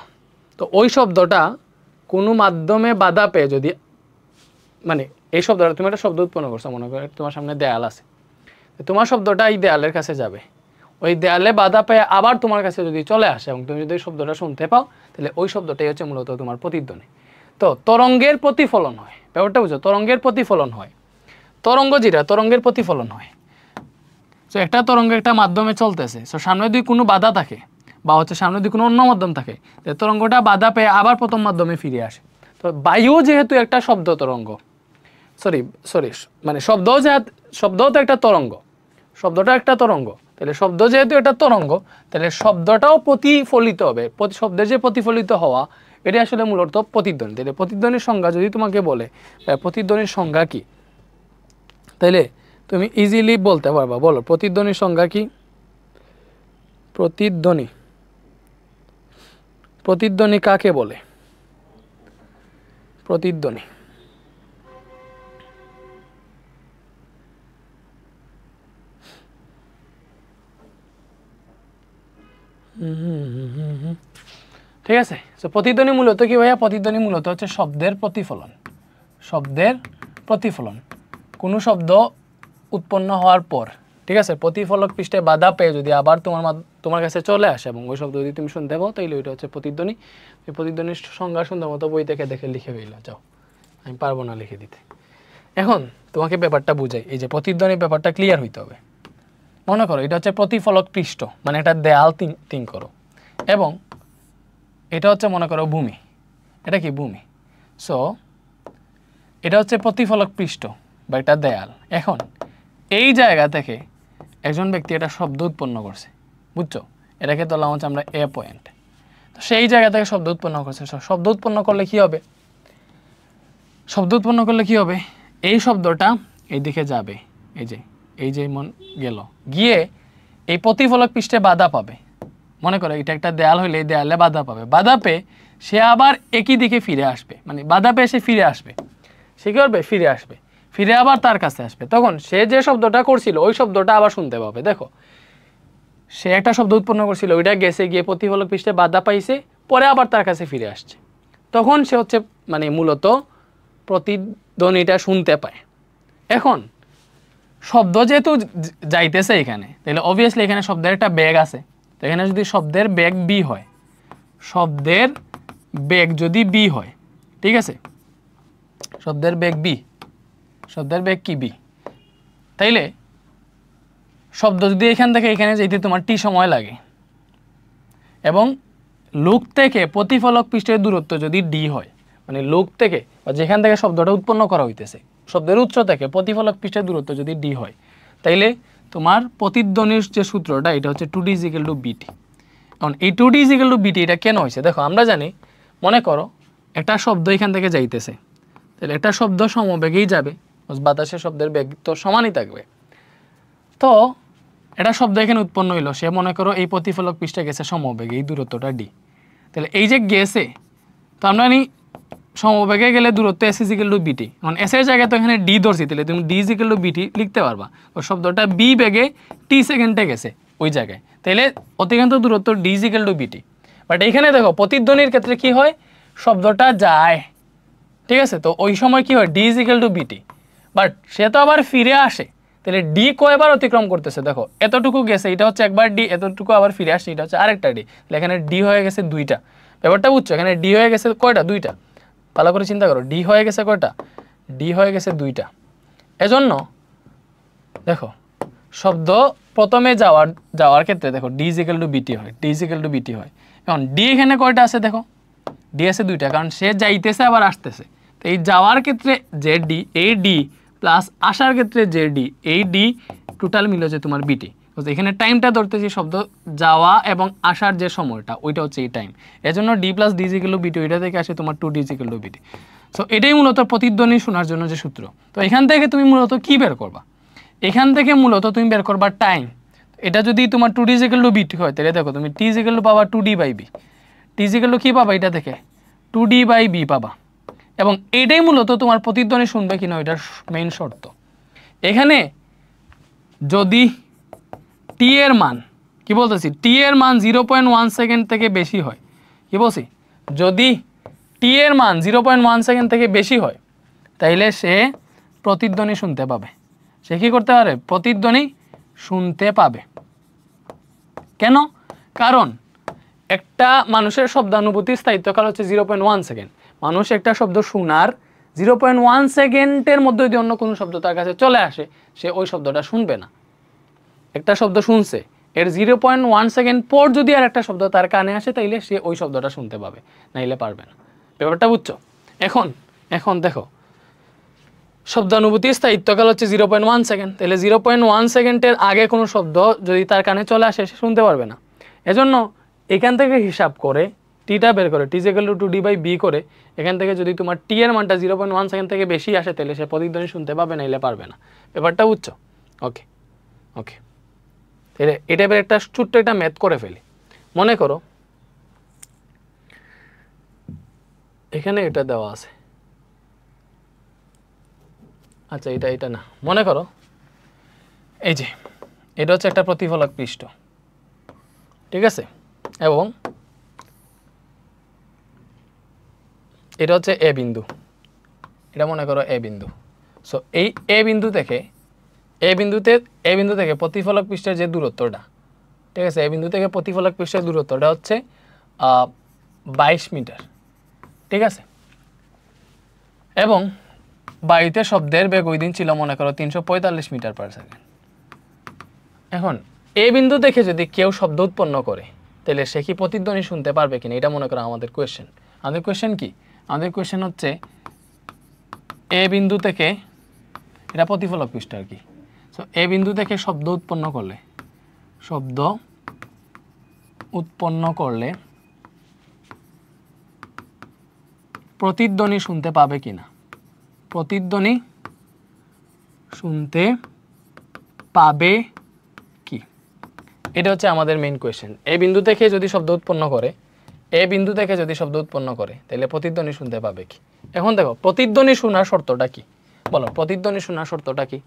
Speaker 1: তো ওই শব্দটা কোনো মাধ্যমে বাধা পেয়ে যদি, মানে এই শব্দটা তুমি একটা শব্দ উৎপন্ন করছো, মনে করো তোমার সামনে দেয়াল আছে, তোমার শব্দটা এই দেয়ালের কাছে যাবে, ওই দেয়ালে বাধা পেয়ে আবার তোমার কাছে যদি চলে আসে এবং তুমি যদি ওই শব্দটা শুনতে পাও, তাহলে ওই শব্দটাই হচ্ছে মূলত তোমার প্রতিধ্বনি। তো তরঙ্গের প্রতিফলন হয়, ব্যাপারটা বুঝো, তরঙ্গের প্রতিফলন হয়, তরঙ্গ যেটা তরঙ্গের প্রতিফলন হয়। সো একটা তরঙ্গ একটা মাধ্যমে চলতেছে, সো সামনে যদি কোনো বাধা থাকে বা হচ্ছে সামনে যদি কোনো অন্য মাধ্যম থাকে, তরঙ্গটা বাধা পেয়ে আবার প্রথম মাধ্যমে ফিরে আসে। তো বায়ু যেহেতু একটা শব্দ তরঙ্গ, সরি মানে শব্দও তো একটা তরঙ্গ, শব্দটা একটা তরঙ্গ, তাহলে শব্দ যেহেতু একটা তরঙ্গ, তাহলে শব্দটাও প্রতিফলিত হবে। শব্দের যে প্রতিফলিত হওয়া, এটা আসলে মূলত প্রতিধ্বনি। তাহলে প্রতিধ্বনির সংজ্ঞা যদি তোমাকে বলে প্রতিধ্বনির সংজ্ঞা কি, তাহলে তুমি ইজিলি বলতে পারবা। বলো প্রতিধ্বনির সংজ্ঞা কি? প্রতিধ্বনি, প্রতিধ্বনি কাকে বলে? প্রতিধ্বনি ঠিক আছে। সো প্রতিধ্বনি মূলত কি ভাইয়া? প্রতিধ্বনি মূলত হচ্ছে শব্দের প্রতিফলন। শব্দের প্রতিফলন, কোনো শব্দ উৎপন্ন হওয়ার পর, ঠিক আছে, প্রতিফলক পৃষ্ঠে বাধা পেয়ে যদি আবার তোমার কাছে চলে আসে এবং ওই শব্দ যদি তুমি শুনতে পাও, তাইলে ওইটা হচ্ছে প্রতিধ্বনি। এই প্রতিধ্বনির সংজ্ঞা সুন্দর মতো বই থেকে দেখে লিখে হইল, যাও, আমি পারবো না লিখে দিতে। এখন তোমাকে ব্যাপারটা বুঝাই, এই যে প্রতিধ্বনির ব্যাপারটা ক্লিয়ার হইতে হবে। মনে করো এটা হচ্ছে প্রতিফলক পৃষ্ঠ, মানে একটা দেয়াল থিঙ্ক করো, এবং এটা হচ্ছে মনে করো ভূমি, এটা কি ভূমি। সো এটা হচ্ছে প্রতিফলক পৃষ্ঠ বা একটা দেয়াল। এখন এই জায়গা থেকে একজন ব্যক্তি একটা শব্দ উৎপন্ন করছে, বুঝছো, এটাকে ধরলাম হচ্ছে আমরা এ পয়েন্ট। তো সেই জায়গা থেকে শব্দ উৎপন্ন করছে, শব্দ উৎপন্ন করলে কি হবে? শব্দ উৎপন্ন করলে কি হবে? এই শব্দটা এই দিকে যাবে, এই যে মন গেল, গিয়ে এই প্রতিফলক পৃষ্ঠে বাধা পাবে। মনে করো এটা একটা দেয়াল হইলে এই দেয়ালে বাধা পাবে, বাধা পেয়ে সে আবার একই দিকে ফিরে আসবে, মানে বাধা পেয়ে সে ফিরে আসবে, সে কি করবে? ফিরে আসবে, ফিরে আবার তার কাছে আসবে, তখন সে যে শব্দটা করছিল ওই শব্দটা আবার শুনতে পাবে। দেখো সে একটা শব্দ উৎপন্ন করছিল, ওইটা গেছে গিয়ে প্রতিফলক পৃষ্ঠে বাধা পাইছে, পরে আবার তার কাছে ফিরে আসছে, তখন সে হচ্ছে মানে মূলত প্রতিধ্বনিটা শুনতে পায়। এখন শব্দ যেহেতু যাইতেছে এখানে, তাহলে অবভিয়াসলি এখানে শব্দের একটা বেগ আছে। তো এখানে যদি শব্দের বেগ বি হয়, শব্দের বেগ যদি বি হয়, ঠিক আছে, শব্দের বেগ বি, শব্দের বেগ কি? বি। তাইলে শব্দ যদি এখান থেকে এখানে যেতে তোমার টি সময় লাগে, এবং লোক থেকে প্রতিফলক পৃষ্ঠের দূরত্ব যদি ডি হয়, মানে লোক থেকে বা যেখান থেকে শব্দটা উৎপন্ন করা হইতেছে, শব্দের উৎস থেকে প্রতিফলক পৃষ্ঠের দূরত্ব যদি ডি হয়, তাইলে তোমার প্রতিধ্বনির যে সূত্রটা, এটা হচ্ছে 2D = BT। এখন এই 2D = BT এটা কেন হয়েছে? দেখো আমরা জানি, মনে করো একটা শব্দ এখান থেকে যাইতেছে, তাহলে একটা শব্দ সমবেগেই যাবে, বাতাসের শব্দের বেগ তো সমানই থাকবে। তো এটা শব্দ এখানে উৎপন্ন হইলো, সে মনে করো এই প্রতিফলক পৃষ্ঠে গেছে সমবেগে, এই দূরত্বটা ডি। তাহলে এই যে গেছে, তো আমরা জানি সমবেগে গেলে দূরত্ব S = BT। এখন S এর জায়গায় তো এখানে ডি ধরছি, তাহলে তুমি D = BT লিখতে পারবা। ওই শব্দটা বি বেগে টি সেকেন্ডে গেছে ওই জায়গায়, তাহলে অতিক্রান্ত দূরত্ব D = BT। বাট এইখানে দেখো প্রতিধ্বনির ক্ষেত্রে কি হয়? শব্দটা যায়, ঠিক আছে, তো ওই সময় কি হয়? D = BT, বাট সে তো আবার ফিরে আসে, তাহলে ডি কয়বার অতিক্রম করতেছে? দেখো এতটুকু গেছে, এটা হচ্ছে একবার ডি, এতটুকু আবার ফিরে আসছে, এটা হচ্ছে আরেকটা ডি, তাহলে এখানে ডি হয়ে গেছে দুইটা। ব্যাপারটা বুঝছো? এখানে ডি হয়ে গেছে কয়টা? দুইটা। ভালো করে চিন্তা করো, ডি হয়ে গেছে কয়টা? ডি হয়ে গেছে 2টা। এজন্য দেখো শব্দ প্রথমে যাওয়ার ক্ষেত্রে দেখো ডি ইজ ইকুয়াল টু বিটি হয়, ডি ইজ ইকুয়াল টু বিটি হয়। এখন ডি এখানে কয়টা আছে দেখো, ডি আছে 2টা, কারণ সে যাইতেছে আবার আসতেছে। তো এই যাওয়ার ক্ষেত্রে যে ডি, এই ডি প্লাস আসার ক্ষেত্রে যে ডি, এই ডি টোটাল মিলে হচ্ছে তোমার বিটি। এখানে টাইমটা ধরতেছি শব্দ যাওয়া এবং আসার যে সময়টা, ওইটা হচ্ছে এই টাইম। এজন্য D plus D is equal two বিটি, ওইটা থেকে আসে তোমার 2 ডি ইজ ইকুয়াল টু বিটি। সো এটাই মূলত প্রতিধ্বনি শোনার জন্য যে সূত্র। তো এখান থেকে তুমি মূলত কি বের করবা, এখান থেকে মূলত তুমি বের করবা টাইম। এটা যদি তোমার 2 ডি ইজ ইকুয়াল টু বিটি হয়, তাহলে দেখো তুমি টি ইজ ইকুয়াল টু পাবা 2 D by B. T is equal to কি পাবা এটা থেকে 2 ডি বাই বি পাবা। এবং এটাই মূলত তোমার প্রতিধ্বনি শুনবে কিনা ওইটার মেইন শর্ত। এখানে যদি টি এর মান, কি বলতেছি, টি এর মান 0.1 সেকেন্ড থেকে বেশি হয়, কি বলছি, যদি টি এর মান 0.1 সেকেন্ড থেকে বেশি হয়, তাইলে সে প্রতিধ্বনি শুনতে পাবে। সে কি করতে পারে, প্রতিধ্বনি শুনতে পাবে। কেন? কারণ একটা মানুষের শব্দানুভূতির স্থায়িত্বকাল হচ্ছে 0.1 সেকেন্ড। মানুষ একটা শব্দ শোনার 0.1 সেকেন্ডের মধ্যে যদি অন্য কোনো শব্দ তার কাছে চলে আসে, সে ওই শব্দটা শুনবে না। একটা শব্দ শুনছে, এর 0.1 সেকেন্ড পর যদি আর একটা শব্দ তার কানে আসে, তাইলে সে ওই শব্দটা শুনতে পাবে, নাইলে পারবে না। ব্যাপারটা বুঝছো? এখন দেখো শব্দানুভূতির স্থায়িত্বকাল হচ্ছে 0.1 সেকেন্ড, তাহলে 0.1 সেকেন্ডের আগে কোনো শব্দ যদি তার কানে চলে আসে, সে শুনতে পারবে না। এজন্য এখান থেকে হিসাব করে টিটা বের করে, T is equal to 2 D by B করে, এখান থেকে যদি তোমার টি এর মানটা 0.1 সেকেন্ড থেকে বেশি আসে, তাহলে সে প্রতিধ্বনি শুনতে পাবে, নাইলে পারবে না। ব্যাপারটা বুঝছো? ওকে ওকে, এই টাইপের একটা ছোট্ট একটা ম্যাথ করে ফেলি। মনে করো এখানে এটা দেওয়া আছে, আচ্ছা এটা না, মনে করো এই যে এটা হচ্ছে একটা প্রতিফলক পৃষ্ঠ, ঠিক আছে, এবং এটা হচ্ছে এ বিন্দু, এটা মনে করো এ বিন্দু। সো এই এ বিন্দু থেকে প্রতিফলক পৃষ্ঠের যে দূরত্বটা, ঠিক আছে, এ বিন্দু থেকে প্রতিফলক পৃষ্ঠের দূরত্বটা হচ্ছে 22 মিটার, ঠিক আছে। এবং বায়ুতে শব্দের বেগ ওই দিন ছিল মনে করো 345 মিটার পার সেকেন্ড। এখন এই বিন্দু দেখে যদি কেউ শব্দ উৎপন্ন করে, তাহলে সে কি প্রতিধ্বনি শুনতে পারবে কিনা, এটা মনে করো আমাদের কোয়েশ্চেন। আমাদের কোয়েশ্চেন কি, আমাদের কোয়েশ্চেন হচ্ছে এ বিন্দু থেকে, এটা প্রতিফলক পৃষ্ঠ আর কি। সো এ বিন্দু থেকে শব্দ উৎপন্ন করলে প্রতিধ্বনি শুনতে পাবে কিনা, প্রতিধ্বনি শুনতে পাবে কি, এটা হচ্ছে আমাদের মেইন কোয়েশ্চেন। এই বিন্দু থেকে যদি শব্দ উৎপন্ন করে, তাহলে প্রতিধ্বনি শুনতে পাবে কি। এখন দেখো প্রতিধ্বনি শোনার শর্তটা কি, বলো প্রতিধ্বনি শোনার শর্তটা কি।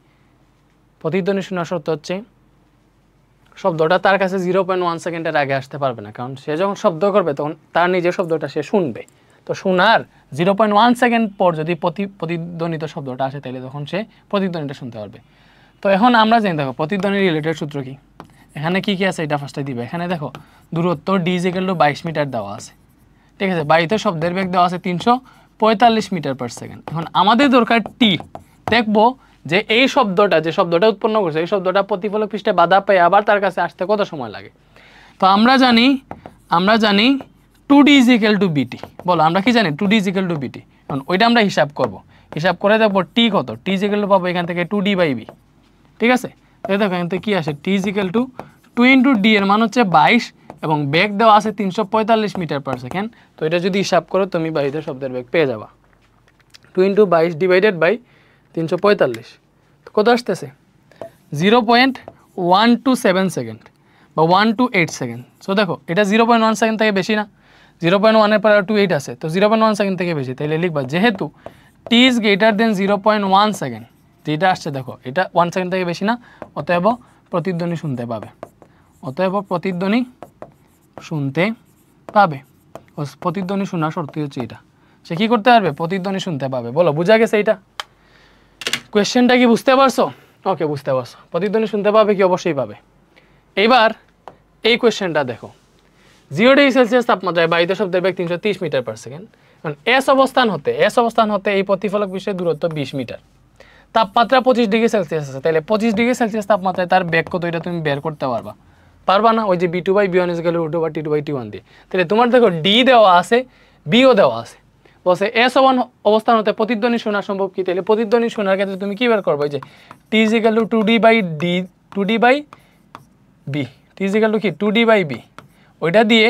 Speaker 1: প্রতিধ্বনি শোনার শর্ত হচ্ছে শব্দটা তার কাছে 0.1 সেকেন্ডের আগে আসতে পারবে না, কারণ সে যখন শব্দ করবে তখন তার নিজের শব্দটা সে শুনবে। তো শোনার 0.1 সেকেন্ড পর যদি প্রতিধ্বনিত শব্দটা আসে, তাহলে তখন সে প্রতিধ্বনিটা শুনতে পারবে। তো এখন আমরা জানি দেখো প্রতিধ্বনি রিলেটেড সূত্র কি, এখানে কি আছে এটা ফার্স্টে দিবে। এখানে দেখো দূরত্ব D is equal to 22 meter দেওয়া আছে, ঠিক আছে, বায়ুতে শব্দের বেগ দেওয়া আছে 345 মিটার পার সেকেন্ড। এখন আমাদের দরকার টি, দেখবো যে এই শব্দটা, যে শব্দটা উৎপন্ন করছে, এই শব্দটা প্রতিফলক পৃষ্ঠে বাধা পেয়ে আবার তার কাছে আসতে কত সময় লাগে। তো আমরা জানি 2 ডি ইজ ইকুয়াল টু বিটি। বলো আমরা কি জানি, 2 ডি ইজ ইকুয়াল টু বিটি। এখন ওইটা আমরা হিসাব করব, হিসাব করে দেখবো টি কত, টি ইজ ইকুয়াল টু পাবো এখান থেকে 2 ডি বাই বি, ঠিক আছে। দেখো এখান থেকে কি আসে, T is equal to 2 into D এর মান হচ্ছে 22 এবং বেগ দেওয়া আছে 345 মিটার পার সেকেন্ড। তো এটা যদি হিসাব করো তুমি বায়ুতে শব্দের বেগ পেয়ে যাবা। 2 ইন্টু 22 ডিভাইডেড বাই 345 কত আসতেছে, 0.127 সেকেন্ড বা 128 সেকেন্ড। সো দেখো এটা 0.1 সেকেন্ড থেকে বেশি না, 0.1 এর পর 28 আছে, তো 0.1 সেকেন্ড থেকে বেশি, তাইলে লিখবা যেহেতু টি ইজ গ্রেটার দেন 0.1 সেকেন্ড, যেটা আসছে দেখো এটা 1 সেকেন্ড থেকে বেশি না, অতএব প্রতিধ্বনি শুনতে পাবে, প্রতিধ্বনি শোনার শর্ত হচ্ছে এটা, সে কি করতে পারবে, প্রতিধ্বনি শুনতে পাবে। বলো বুঝা গেছে এটা, কোয়েশ্চেনটা কি বুঝতে পারছো? ওকে বুঝতে পারছো, প্রতিধ্বনি শুনতে পাবে কি, অবশ্যই পাবে। এইবার এই কোয়েশ্চেনটা দেখো, 0 ডিগ্রি সেলসিয়াস তাপমাত্রায় বায়ুতে শব্দের বেগ 330 মিটার পার সেকেন্ড। এখন এস অবস্থান হতে এই প্রতিফলক পৃষ্ঠের দূরত্ব 20 মিটার। তাপমাত্রা 25 ডিগ্রি সেলসিয়াস আছে, তাহলে 25 ডিগ্রি সেলসিয়াস তাপমাত্রায় তার বেগ কত এটা তুমি বের করতে পারবা না? ওই যে b2/b1 √2 t2/t1 দিয়ে। তাহলে তোমার দেখো ডি দেওয়া আছে, বিও দেওয়া আছে। বলছে এস অবস্থান হতে প্রতিধ্বনি শোনা সম্ভব কি? তাহলে প্রতিধ্বনি শোনার ক্ষেত্রে তুমি কি বের করবে? যে t 2d/b ওইটা দিয়ে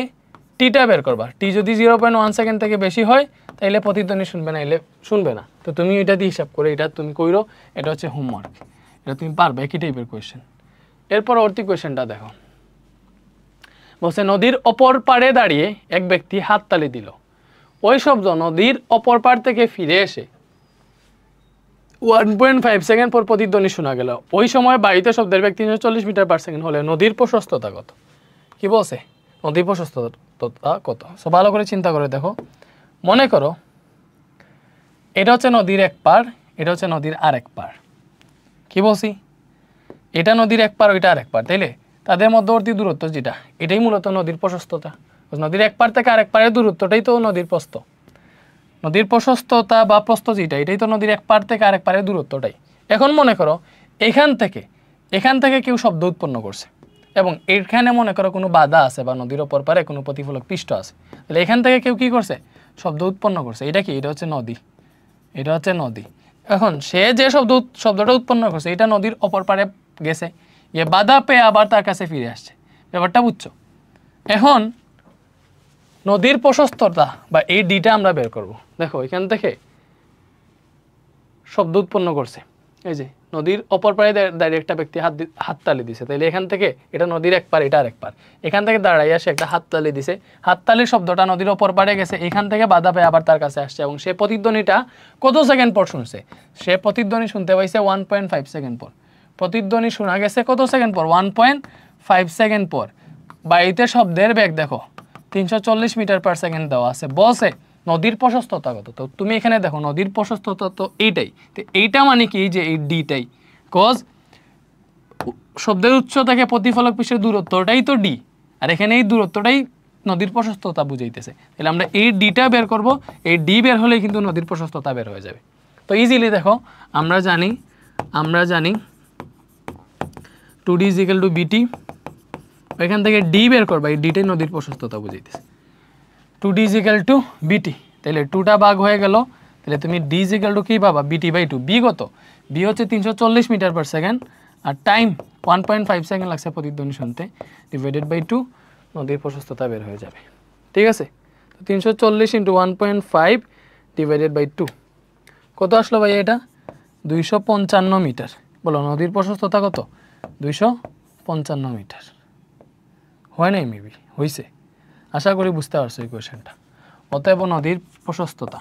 Speaker 1: টিটা বের করবা। টি যদি 0.1 সেকেন্ড থেকে বেশি হয় তাহলে প্রতিধ্বনি শুনবে না, এলে শুনবে না। তো তুমি এটা দিয়ে হিসাব করে এটা তুমি কইরো, এটা হচ্ছে হোমওয়ার্ক, এটা তুমি পারবে, একই টাইপের কোয়েশ্চেন। এর পরবর্তী কোয়েশ্চেনটা দেখো, বলছে নদীর অপর পাড়ে দাঁড়িয়ে এক ব্যক্তি হাততালি দিল। ওই শব্দ নদীর অপর পাড় থেকে ফিরে এসে 1.5 সেকেন্ড পর প্রতিধ্বনি শোনা গেল। ওই সময় বায়ুতে শব্দের বেগ 340 মিটার পার সেকেন্ড হলে নদীর প্রশস্ততা কত? কি বলছে? নদীর প্রশস্ততা কত? সো ভালো করে চিন্তা করে দেখো। মনে করো এটা হচ্ছে নদীর এক পাড়, এটা হচ্ছে নদীর আরেক পাড়। কি বলছি? এটা নদীর এক পাড়, ওইটা আরেক পাড়, তাইলে তাদের মধ্যবর্তী দূরত্ব যেটা, এটাই মূলত নদীর প্রশস্ততা। নদীর এক পাড় থেকে আরেক পাড়ের দূরত্বটাই তো নদীর প্রস্থ। নদীর প্রশস্ততা বা প্রস্থ যেটা, এটাই তো নদীর এক পাড় থেকে আরেক পাড়ের দূরত্বটাই। এখন মনে করো এখান থেকে কেউ শব্দ উৎপন্ন করছে এবং এখানে মনে করো কোনো বাধা আছে বা নদীর অপর পারে কোনো প্রতিফলক পৃষ্ঠ আছে, তাহলে এখান থেকে কেউ কি করছে? শব্দ উৎপন্ন করছে। এটা কি? এটা হচ্ছে নদী, এটা হচ্ছে নদী। এখন সে যে শব্দটা উৎপন্ন করছে এটা নদীর অপর পারে গেছে, এ বাধা পেয়ে আবার তার কাছে ফিরে আসছে। ব্যাপারটা বুঝছো? এখন নদীর প্রশস্ততা বা এই ডিটা আমরা বের করব। দেখো এখান থেকে শব্দ উৎপন্ন করছে, এই যে নদীর অপর পারে দাঁড়িয়ে একটা ব্যক্তি হাততালি দিছে, তাহলে এখান থেকে এটা নদীর এক পার, এটা আরেক পার, এখান থেকে দাঁড়াই আসে একটা হাততালি দিছে, হাততালির শব্দটা নদীর অপর পারে গেছে, এখান থেকে বাধা পেয়ে আবার তার কাছে আসছে এবং সে প্রতিধ্বনিটা কত সেকেন্ড পর শুনছে? সে প্রতিধ্বনি শুনতে পাইছে 1.5 সেকেন্ড পর। প্রতিধ্বনি শোনা গেছে কত সেকেন্ড পর? 1.5 সেকেন্ড পর। বায়ুতে শব্দের বেগ দেখো 340 মিটার পার সেকেন্ড দেওয়া আছে। বলছে নদীর প্রশস্ততা কত? তো তুমি এখানে দেখো নদীর প্রশস্ততা তো এইটাই, তো এইটা মানে কি? যে এই ডিটাই, কজ শব্দের উৎস থেকে প্রতিফলক পৃষ্ঠের দূরত্বটাই তো ডি, আর এখানে এই দূরত্বটাই নদীর প্রশস্ততা বুঝাইতেছে। তাহলে আমরা এই ডিটা বের করব, এই ডি বের হলেই কিন্তু নদীর প্রশস্ততা বের হয়ে যাবে। তো ইজিলি দেখো আমরা জানি 2d = bt, এখান থেকে ডি বের করবা, এই ডিটাই নদীর প্রশস্ততা বুঝাইতেছে। 2d = bt, তাহলে 2টা ভাগ হয়ে গেল, তাহলে তুমি d = কি পাবা? bt/2। বি কত? বি হচ্ছে 340 মিটার পার সেকেন্ড, আর টাইম 1.5 সেকেন্ড লাগছে প্রতিধ্বনি শুনতে, /2 নদীর প্রশস্ততা বের হয়ে যাবে। ঠিক আছে? তো 340 × 1.5 /2 কত আসলো ভাই? এটা 255 মিটার। বলো নদীর প্রশস্ততা কত? 255 মিটার। হয় নাই? মেবি হয়েছে, আশা করি বুঝতে পারছো এই কোয়েশ্চেনটা। অতএব নদীর প্রশস্ততা,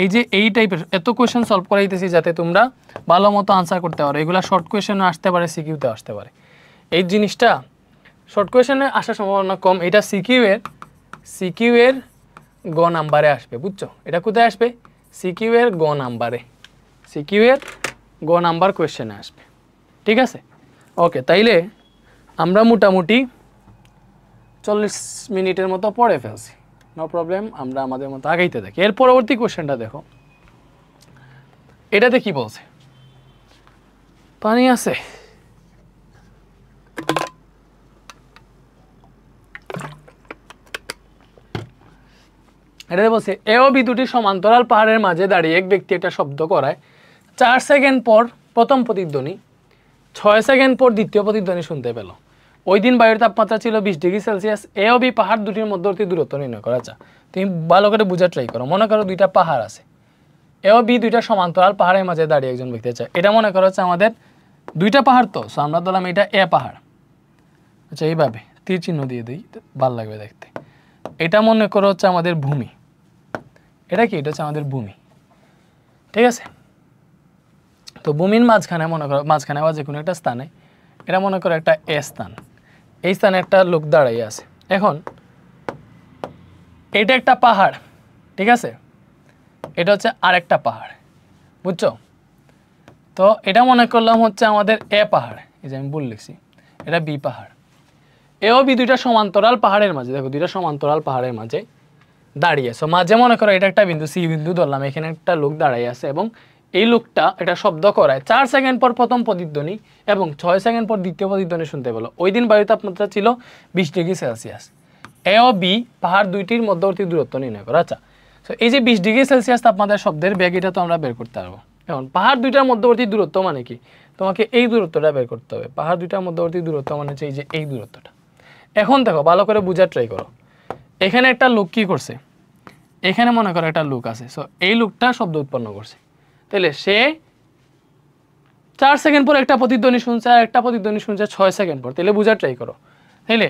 Speaker 1: এই যে এই টাইপের এত কোয়েশ্চেন সলভ করাইতেছি যাতে তোমরা ভালো মতো আনসার করতে পারো। এগুলা শর্ট কোয়েশ্চেনে আসতে পারে, সিকিউতে আসতে পারে। এই জিনিসটা শর্ট কোয়েশ্চেনে আসার সম্ভাবনা কম, এটা সিকিউ এর গ নাম্বারে আসবে। বুঝছো? এটা কোথায় আসবে? সিকিউ এর গ নাম্বারে, সিকিউ এর গ নাম্বার কোয়েশ্চেনে আসবে। ঠিক আছে? ওকে, তাইলে আমরা মোটামুটি 40 মিনিটের মতো পড়ে ফেলছি, নো প্রবলেম। আমরা আমাদের মতো আগাইতে থাকি। এর পরবর্তী কোয়েশ্চেনটা দেখো, এটাতে কি বলছে? পানি আছে, এটাতে বলছে এ ও বি দুটি সমান্তরাল পাহাড়ের মাঝে দাঁড়িয়ে এক ব্যক্তি একটা শব্দ করায় 4 সেকেন্ড পর প্রথম প্রতিধ্বনি, 6 সেকেন্ড পর দ্বিতীয় প্রতিধ্বনি শুনতে পেল। ওই দিন বায়ুর তাপমাত্রা ছিল 20 ডিগ্রি সেলসিয়াস। এ ও বি পাহাড় দুটির মধ্যবর্তী দূরত্ব নির্ণয় করা যায়। তুমি ভালো করে বোঝার ট্রাই করো। মনে করো দুইটা পাহাড় আছে, এ ও বি দুইটা সমান্তরাল পাহাড়ের মাঝে দাঁড়িয়ে একজন ব্যক্তি আছে। এটা মনে করো হচ্ছে আমাদের দুইটা পাহাড়, তো সো আমরা ধরলাম এটা এ পাহাড়। আচ্ছা, এইভাবে তীর চিহ্ন দিয়ে দিই, ভালো লাগবে দেখতে। এটা মনে করো হচ্ছে আমাদের ভূমি। এটা কি? এটা হচ্ছে আমাদের ভূমি। ঠিক আছে? তো ভূমির মাঝখানে মনে করো, মাঝখানে বা যে কোনো একটা স্থানে, এটা মনে করো একটা এ স্থান, এই স্থানে একটা লোক দাঁড়াইয়ে আছে। এখন এটা একটা পাহাড়, ঠিক আছে? এটা হচ্ছে আরেকটা পাহাড়, বুঝছো? তো এটা মনে করলাম হচ্ছে আমাদের এ পাহাড়, এই যে আমি ভুল লিখছি, এটা বি পাহাড়। এ ও বি দুইটা সমান্তরাল পাহাড়ের মাঝে, দেখো দুইটা সমান্তরাল পাহাড়ের মাঝে দাঁড়িয়ে আছে। মাঝে মনে করো এটা একটা বিন্দু, সি বিন্দু ধরলাম, এখানে একটা লোক দাঁড়িয়ে আছে এবং এই লোকটা এটা শব্দ করায় 4 সেকেন্ড পর প্রথম প্রতিধ্বনি এবং 6 সেকেন্ড পর দ্বিতীয় প্রতিধ্বনি শুনতে পেলো। ওই দিন বায়ু তাপমাত্রা ছিল 20 ডিগ্রি সেলসিয়াস। এ ও বি পাহাড় দুইটির মধ্যবর্তী দূরত্ব নির্ণয় করো। আচ্ছা, তো এই যে 20 ডিগ্রি সেলসিয়াস তাপমাত্রার শব্দের বেগ, এটা তো আমরা বের করতে পারবো। এখন পাহাড় দুইটার মধ্যবর্তী দূরত্ব মানে কি, তোমাকে এই দূরত্বটা বের করতে হবে। পাহাড় দুইটার মধ্যবর্তী দূরত্ব মানে হচ্ছে এই যে এই দূরত্বটা। এখন দেখো ভালো করে বোঝার ট্রাই করো। এখানে একটা লোক কি করছে, এখানে মনে করো একটা লোক আছে, সো এই লোকটা শব্দ উৎপন্ন করছে। তাহলে সে 4 সেকেন্ড পর একটা প্রতিধ্বনি শুনছে আর একটা প্রতিধ্বনি শুনছে 6 সেকেন্ড পর। তাহলে বোঝার ট্রাই করো। তাইলে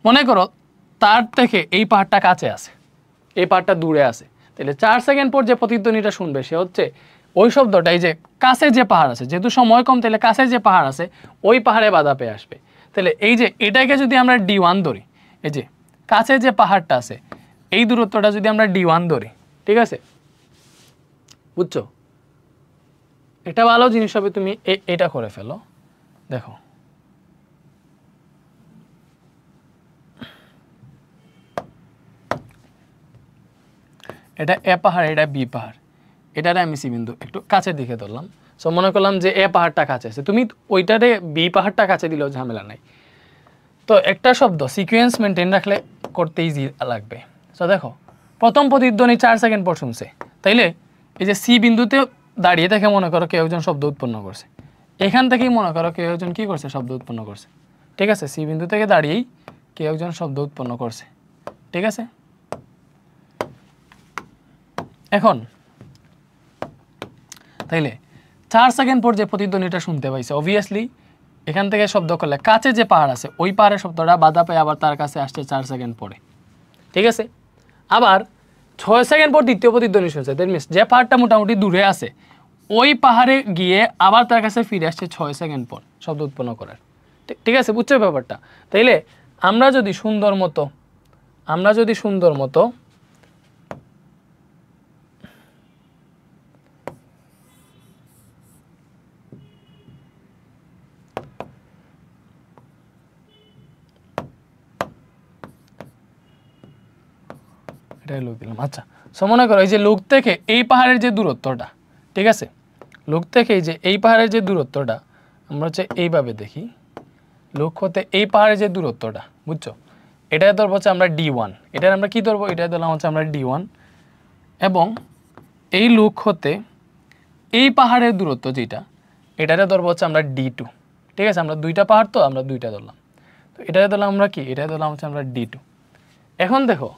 Speaker 1: মনে করো তার থেকে এই পাহাড়টা কাছে আছে, এই পাহাড়টা দূরে আছে। তাহলে 4 সেকেন্ড পর যে প্রতিধ্বনিটা শুনবে সে হচ্ছে ওই শব্দটা, এই যে কাছে যে পাহাড় আছে, যেহেতু সময় কম তাহলে কাছে যে পাহাড় আছে ওই পাহাড়ে বাধা পেয়ে আসবে। তাহলে এই যে এটাকে যদি আমরা D1 ধরি, এই যে কাছে যে পাহাড়টা আছে এই দূরত্বটা যদি আমরা D1 ধরি, ঠিক আছে, বুঝছো? এটা ভালো জিনিস হবে, তুমি এটা করে ফেলো। দেখো এটা এ পাহাড়, এটা বি পাহাড়, এটারে আমি সি বিন্দু একটু কাছের দিকে ধরলাম। সো মনে করলাম যে এ পাহাড়টা কাছে আছে, তুমি ওইটারে বি পাহাড়টা কাছে দিলেও ঝামেলা নাই। তো একটা শব্দ সিকোয়েন্স মেনটেন রাখলে করতে ইজি লাগবে। সো দেখো প্রথম প্রতিধ্বনি 4 সেকেন্ড পর শুনছে, তাইলে এই যে সি বিন্দুতে দাঁড়িয়ে থেকে মনে করো কেউ একজন শব্দ উৎপন্ন করছে। এখান থেকেই মনে করো কেউ একজন কী করছে, শব্দ উৎপন্ন করছে। ঠিক আছে, সি বিন্দু থেকে দাঁড়িয়েই কেউ একজন শব্দ উৎপন্ন করছে। ঠিক আছে, এখন তাইলে 4 সেকেন্ড পর যে প্রতিধ্বনিটা শুনতে পাইছে, অবভিয়াসলি এখান থেকে শব্দ করলে কাছে যে পাহাড় আছে ওই পাহাড়ের শব্দটা বাধা পেয়ে আবার তার কাছে আসছে 4 সেকেন্ড পরে। ঠিক আছে, আবার 6 সেকেন্ড পর দ্বিতীয় প্রতিধ্বনি শুনছে, দ্যাট মিনস যে পাহাড়টা মোটামুটি দূরে আছে ওই পাহাড়ে গিয়ে আবার তার কাছে ফিরে আসছে 6 সেকেন্ড পর শব্দ উৎপন্ন করার। ঠিক আছে, বুঝছো ব্যাপারটা? তাইলে আমরা যদি সুন্দর মতো এটাই লোক দিলাম। আচ্ছা, সো মনে করো এই যে লোক থেকে এই পাহাড়ের যে দূরত্বটা, ঠিক আছে, লোক থেকে এই যে এই পাহাড়ের যে দূরত্বটা আমরা হচ্ছে এইভাবে দেখি, লোক হতে এই পাহাড়ের যে দূরত্বটা, বুঝছো, এটাই ধরবো হচ্ছে আমরা D1। এটার আমরা কি ধরবো, এটাই ধরলাম হচ্ছে আমরা D1। এবং এই লোক হতে এই পাহাড়ের দূরত্ব যেটা, এটাতে ধরবো হচ্ছে আমরা D2। ঠিক আছে, আমরা দুইটা পাহাড় তো আমরা দুইটা ধরলাম, তো এটাতে ধরলাম আমরা কি, এটাই ধরলাম হচ্ছে আমরা D2। এখন দেখো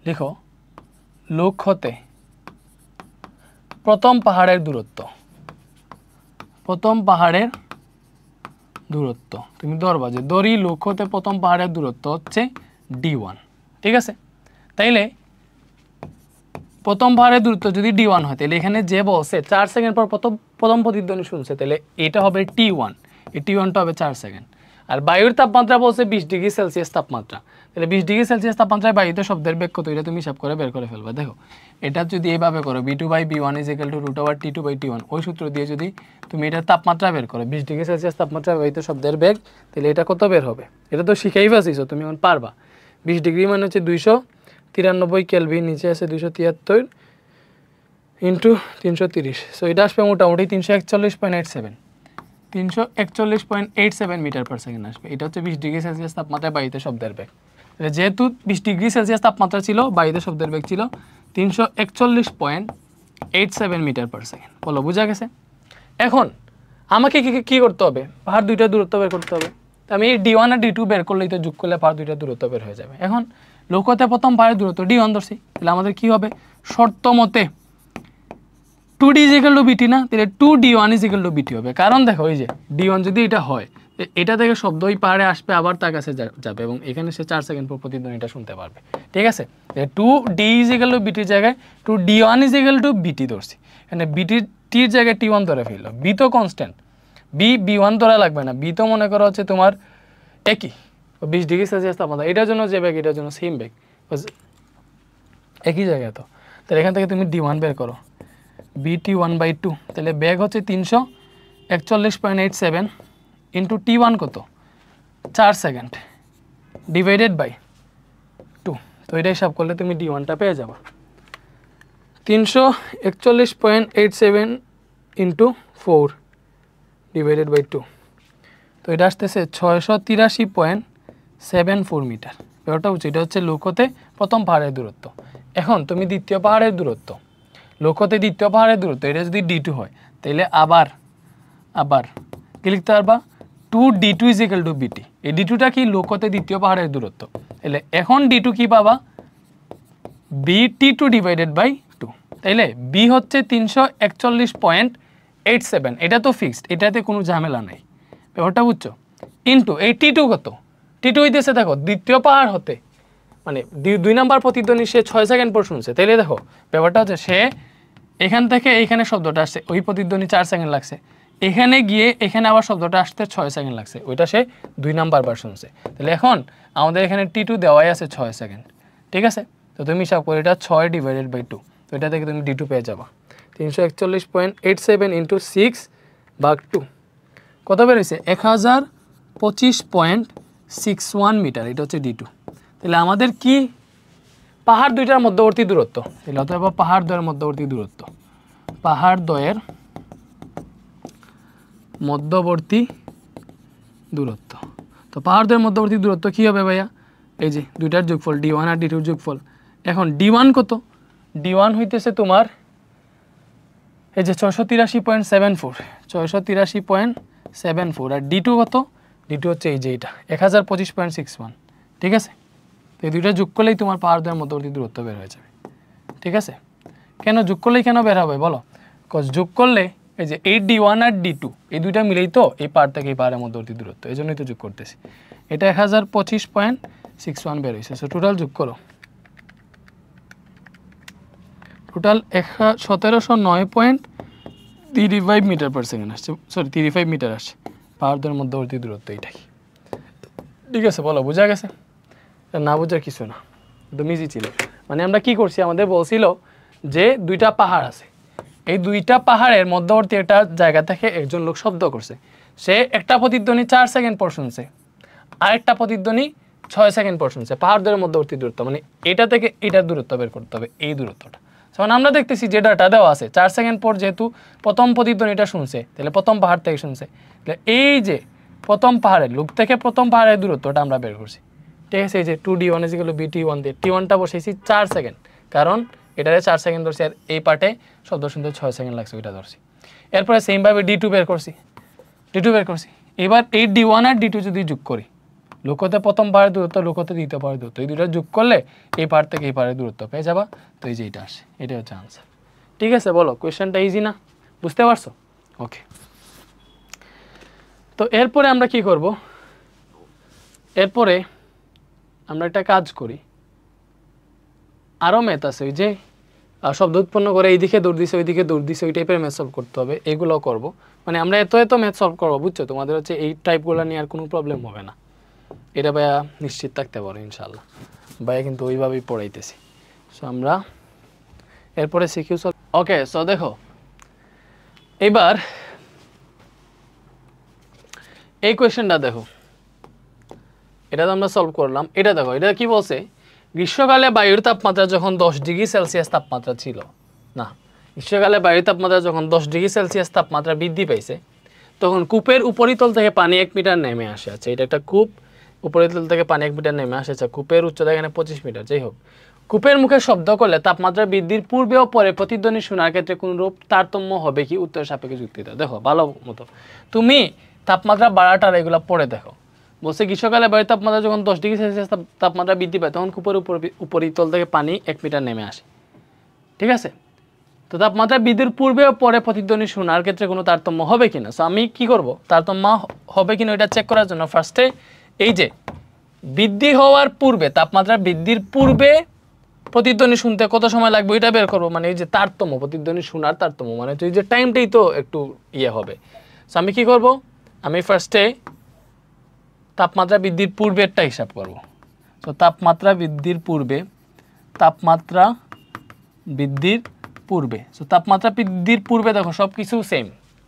Speaker 1: লিখো লোক হতে প্রথম পাহাড়ের দূরত্ব, প্রথম পাহাড়ের দূরত্ব তুমি ধরবা যে দড়ি লোক হতে প্রথম পাহাড়ের দূরত্ব হচ্ছে D1। ঠিক আছে, তাইলে প্রথম পাহাড়ের দূরত্ব যদি D1 হয় তাহলে এখানে যে বলছে 4 সেকেন্ড পর প্রথম প্রতিধ্বনি শুনছে, তাহলে এটা হবে T1, এই T1টা হবে 4 সেকেন্ড। আর বায়ুর তাপমাত্রা বলছে 20 ডিগ্রি সেলসিয়াস তাপমাত্রা, তাহলে 20 ডিগ্রি সেলসিয়াস তাপমাত্রায় বায়ুতে শব্দের বেগ কত এটা তুমি হিসাব করে বের করে ফেলবা। দেখো এটা যদি এইভাবে করো B2/B1 = √T2/T1, ওই সূত্র দিয়ে যদি তুমি এটার তাপমাত্রা বের করো 20 ডিগ্রি সেলসিয়াস তাপমাত্রায় বায়ুতে শব্দের বেগ, তাহলে এটা কত বের হবে, এটা তো শিখেই পাচ্ছিস তুমি, এখন পারবা। 20 ডিগ্রি মানে হচ্ছে 293 কেলভিন, নিচে আছে 273 ইন্টু 330, সো এটা আসবে মোটামুটি 341.87 মিটার পার সেকেন্ড আসবে। এটা হচ্ছে 20 ডিগ্রি সেলসিয়াস তাপমাত্রায় বায়ুতে শব্দের বেগ। যেহেতু 20 ডিগ্রি সেলসিয়াস তাপমাত্রা ছিল, বায়ুতে শব্দের বেগ ছিল 341.87 মিটার পার সেকেন্ড। বলো বোঝা গেছে? এখন আমাকে কি করতে হবে, পাহাড় দুইটা দূরত্ব বের করতে হবে। তো আমি এই D1 আর D2 বের করলেই তো যোগ করলে পাহাড় দুইটা দূরত্ব বের হয়ে যাবে। এখন লোকতে প্রথম পাহাড়ের দূরত্ব D1 ধরছি, তাহলে আমাদের কি হবে, শর্ত মতে 2D = BT না, তাহলে 2D1 = BT হবে। কারণ দেখো এই যে D1 যদি এটা হয়, এটা থেকে শব্দ ওই পাহাড়ে আসবে আবার তার কাছে যাবে এবং এখানে সে 4 সেকেন্ড পর প্রতিধ্বনিটা শুনতে পারবে। ঠিক আছে, 2D = BT জায়গায় 2D1 = BT ধরছি, এখানে BT জায়গায় T1 ধরে ফেললো। B তো কনস্ট্যান্ট, B1 ধরা লাগবে না, B তো মনে করো হচ্ছে তোমার একই 20 ডিগ্রি সেলসিয়াস তাপমাত্রা, এটার জন্য যে বেগ এটার জন্য সেম বেগ, একই জায়গায়। তো তাহলে এখান থেকে তুমি D1 বের করো, BT1/2, তাহলে বেগ হচ্ছে 300 41.87 ইন্টু T1 কত 4 সেকেন্ড ডিভাইডেড বাই 2, তো এটা হিসাব করলে তুমি D1টা পেয়ে যাবে 341.87 ইন্টু 4 ডিভাইডেড বাই 2, তো এটা আসতেছে 683.74 মিটার। ব্যাপারটা হচ্ছে এটা হচ্ছে লক্ষ্যতে প্রথম পাহাড়ের দূরত্ব। এখন তুমি দ্বিতীয় পাহাড়ের দূরত্ব, লক্ষ্যতে দ্বিতীয় পাহাড়ের দূরত্ব এটা যদি D2 হয় তাহলে আবার কি লিখতে পারবা 2D2 = BT। এই D2টা কি লক্ষ্যতে দ্বিতীয় পাহাড়ের দূরত্ব, তাহলে এখন D2 কি পাবা BT2 ডিভাইডেড বাই 2, তাইলে B হচ্ছে 341.87, এটা তো ফিক্সড, এটাতে কোনো ঝামেলা নাই, ব্যাপারটা বুঝছো। ইন্টু এই T2 কত, T2 হইতেছে দেখো দ্বিতীয় পাহাড় হতে মানে 2 নাম্বার প্রতিধ্বনি সে 6 সেকেন্ড পর শুনছে, তাইলে দেখো ব্যাপারটা হচ্ছে সে এখান থেকে এইখানে শব্দটা আসছে, ওই প্রতিধ্বনি 4 সেকেন্ড লাগছে, এখানে গিয়ে এখানে আবার শব্দটা আসতে 6 সেকেন্ড লাগছে, ওইটা সে 2 নাম্বার বার শুনছে। তাহলে এখন আমাদের এখানে T2 দেওয়াই আছে 6 সেকেন্ড, ঠিক আছে। তো তুমি হিসাব করে এটা 6 ডিভাইডেড বাই 2, তো এটা থেকে তুমি D2 পেয়ে যাবা 341.87 ইন্টু 6 ভাগ 2 কত বেরোছে 1025.61 মিটার, এটা হচ্ছে D2। তাহলে আমাদের কি পাহাড় দুইটার মধ্যবর্তী দূরত্ব, তাহলে অথবা পাহাড় দ্বয়ের মধ্যবর্তী দূরত্ব, পাহাড় দ্বয়ের মধ্যবর্তী দূরত্ব, তো পাহাড় দ্বয়ের মধ্যবর্তী দূরত্ব কি হবে ভাইয়া, এই যে দুইটার যোগফল D1 আর D2 যোগফল। এখন D1 কত, D1 হইতেছে তোমার এই যে 683.74 আর D2 কত, D2 হচ্ছে এই যে এটা 1025.61, ঠিক আছে। তো এই দুইটা যোগ করলেই তোমার পাহাড় দ্বয়ের মধ্যবর্তী দূরত্ব বের হয়ে যাবে, ঠিক আছে। কেন যোগ করলেই কেন বের হবে বলো, কজ যোগ করলে এই যে এই D1 আর D2 এই দুইটা মিলেই তো এই পাহাড় থেকে এই পাহাড়ের মধ্যবর্তী দূরত্ব, এই জন্যই তো যোগ করতেছি। এটা 1025.61 বের হয়েছে, সো টোটাল যোগ করো, টোটাল 1709.35 মিটার পার সেকেন্ড আসছে, সরি 35 মিটার আসছে পাহাড় দ্বয়ের মধ্যবর্তী দূরত্ব এইটাই, ঠিক আছে। বলো বোঝা গেছে, না বোঝার কিছু না, একদম ইজি ছিল। মানে আমরা কি করছি, আমাদের বলছিল যে দুইটা পাহাড় আছে, এই দুইটা পাহাড়ের মধ্যবর্তী একটা জায়গা থেকে একজন লোক শব্দ করছে, সে একটা প্রতিধ্বনি 4 সেকেন্ড পর শুনছে, আরেকটা প্রতিধ্বনি 6 সেকেন্ড পর শুনছে, পাহাড় দ্বয়ের মধ্যবর্তী দূরত্ব মানে এটা থেকে এটার দূরত্ব বের করতে হবে, এই দূরত্বটা। যেমন আমরা দেখতেছি যে ডাটা দেওয়া আছে 4 সেকেন্ড পর যেহেতু প্রথম প্রতিধ্বনিটা শুনছে, তাহলে প্রথম পাহাড় থেকে শুনছে, তাহলে এই যে প্রথম পাহাড়ের লোক থেকে প্রথম পাহাড়ের দূরত্বটা আমরা বের করছি, ঠিক আছে। এই যে 2D1 = BT1 দিয়ে T1টা বসেছি 4 সেকেন্ড, কারণ এটারে 4 সেকেন্ড ধরছি আর এই পার্টে শব্দ শুনতে 6 সেকেন্ড লাগছে, ওইটা ধরছি। এরপরে সেমভাবে D2 বের করছি, এবার এই D1 আর D2 যদি যোগ করি, লক্ষ্যতে প্রথম পাহাড়ের দূরত্ব, লক্ষ্যতে দ্বিতীয় পাহাড়ের দূরত্ব, এই দুটো যোগ করলে এই পাহাড় থেকে এই পাহাড়ের দূরত্ব পেয়ে যাবা, তো এই যে এটা আসে, এটাই হচ্ছে আনসার, ঠিক আছে। বলো কোয়েশ্চেনটা ইজি না, বুঝতে পারছো? ওকে, তো এরপরে আমরা কি করব, এরপরে আমরা একটা কাজ করি, আরও ম্যাথ আছে, ওই যে শব্দ উৎপন্ন করে এইদিকে দৌড় দিছে ওইদিকে দৌড় দিছে, ওই টাইপের ম্যাথ সলভ করতে হবে, এগুলোও করব। মানে আমরা এত ম্যাথ সলভ করবো, বুঝছো, তোমাদের হচ্ছে এই টাইপগুলো নিয়ে আর কোনো প্রবলেম হবে না, এটা ভাইয়া নিশ্চিত থাকতে পারো ইনশাল্লাহ, ভাইয়া কিন্তু ওইভাবেই পড়াইতেছি। সো আমরা এরপরে সিকিউ সলভ, ওকে। সো দেখো এবার এই কোয়েশ্চেনটা দেখো, এটা তো আমরা সলভ করলাম, এটা দেখো, এটা কি বলছে, গ্রীষ্মকালে বায়ুর তাপমাত্রা যখন 10 ডিগ্রি সেলসিয়াস তাপমাত্রা ছিল, না গ্রীষ্মকালে বায়ুর তাপমাত্রা যখন 10 ডিগ্রি সেলসিয়াস তাপমাত্রা বৃদ্ধি পাইছে, তখন কূপের উপরিতল থেকে পানি 1 মিটার নেমে আসে। আচ্ছা, এটা একটা কূপ, উপরিতল থেকে পানি 1 মিটার নেমে আসে, আচ্ছা কূপের উচ্চতা এখানে 25 মিটার, যাই হোক। কূপের মুখে শব্দ করলে তাপমাত্রা বৃদ্ধির পূর্বে ও পরে প্রতিধ্বনি শোনার ক্ষেত্রে কোনরূপ তারতম্য হবে কি, উত্তর সাপেক্ষে যুক্তি দাও। দেখো ভালো মতো তুমি তাপমাত্রা বাড়াটার এগুলো পড়ে দেখো, বলছে গ্রীষ্মকালে বায়ুর তাপমাত্রা যখন 10 ডিগ্রি সেলসিয়াস তাপমাত্রা বৃদ্ধি পায়, তখন কূপের উপরিতল থেকে পানি 1 মিটার নেমে আসে, ঠিক আছে। তো তাপমাত্রা বৃদ্ধির পূর্বে ও পরে প্রতিধ্বনি শোনার ক্ষেত্রে কোনো তারতম্য হবে কিনা, সো আমি কি করব, তারতম্য হবে কিনা এটা চেক করার জন্য ফার্স্টে এই যে বৃদ্ধি হওয়ার পূর্বে, তাপমাত্রা বৃদ্ধির পূর্বে প্রতিধ্বনি শুনতে কত সময় লাগবে এটা বের করবো, মানে এই যে তারতম্য, প্রতিধ্বনি শোনার তারতম্য, মানে এই যে টাইমটাই তো একটু ইয়ে হবে। সো আমি কি করব, আমি ফার্স্টে তাপমাত্রা বৃদ্ধির পূর্বেরটা হিসাব করব। তো তাপমাত্রা বৃদ্ধির পূর্বে, তাপমাত্রা বৃদ্ধির পূর্বে, সো তাপমাত্রা বৃদ্ধির পূর্বে দেখো সব কিছু সেম,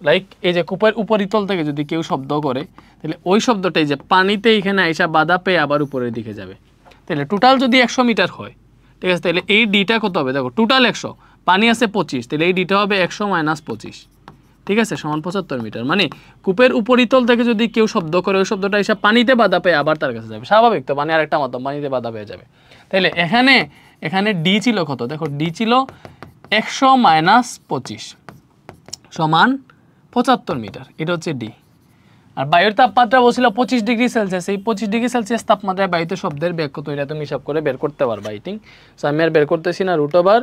Speaker 1: লাইক এই যে কূপের উপরিতল থেকে যদি কেউ শব্দ করে তাহলে ওই শব্দটাই যে পানিতে এখানে আইসা বাধা পেয়ে আবার উপরের দিকে যাবে। তাহলে টোটাল যদি 100 মিটার হয়, ঠিক আছে, তাহলে এই ডিটা কত হবে দেখো, টোটাল 100, পানি আছে 25, তাহলে এই ডিটা হবে 100 - 25, ঠিক আছে, সমান 75 মিটার। মানে কূপের উপরিতল থেকে যদি কেউ শব্দ করে ওই শব্দটা এসে পানিতে বাধা পেয়ে আবার তার কাছে যাবে, স্বাভাবিক তো, পানি আরেকটা মাধ্যম, পানিতে বাধা পেয়ে যাবে। তাহলে এখানে ডি ছিল কত দেখো, ডি ছিল 100 - 25 সমান 75 মিটার, এটা হচ্ছে ডি। আর বায়ুর তাপমাত্রা বলছিল 25 ডিগ্রি সেলসিয়াস, এই 25 ডিগ্রি সেলসিয়াস তাপমাত্রায় বায়ুতে শব্দের বেগ কত এটা তুমি হিসাব করে বের করতে পারবা, আই থিঙ্ক। সো আমি আর বের করতেছি না, √ ওভার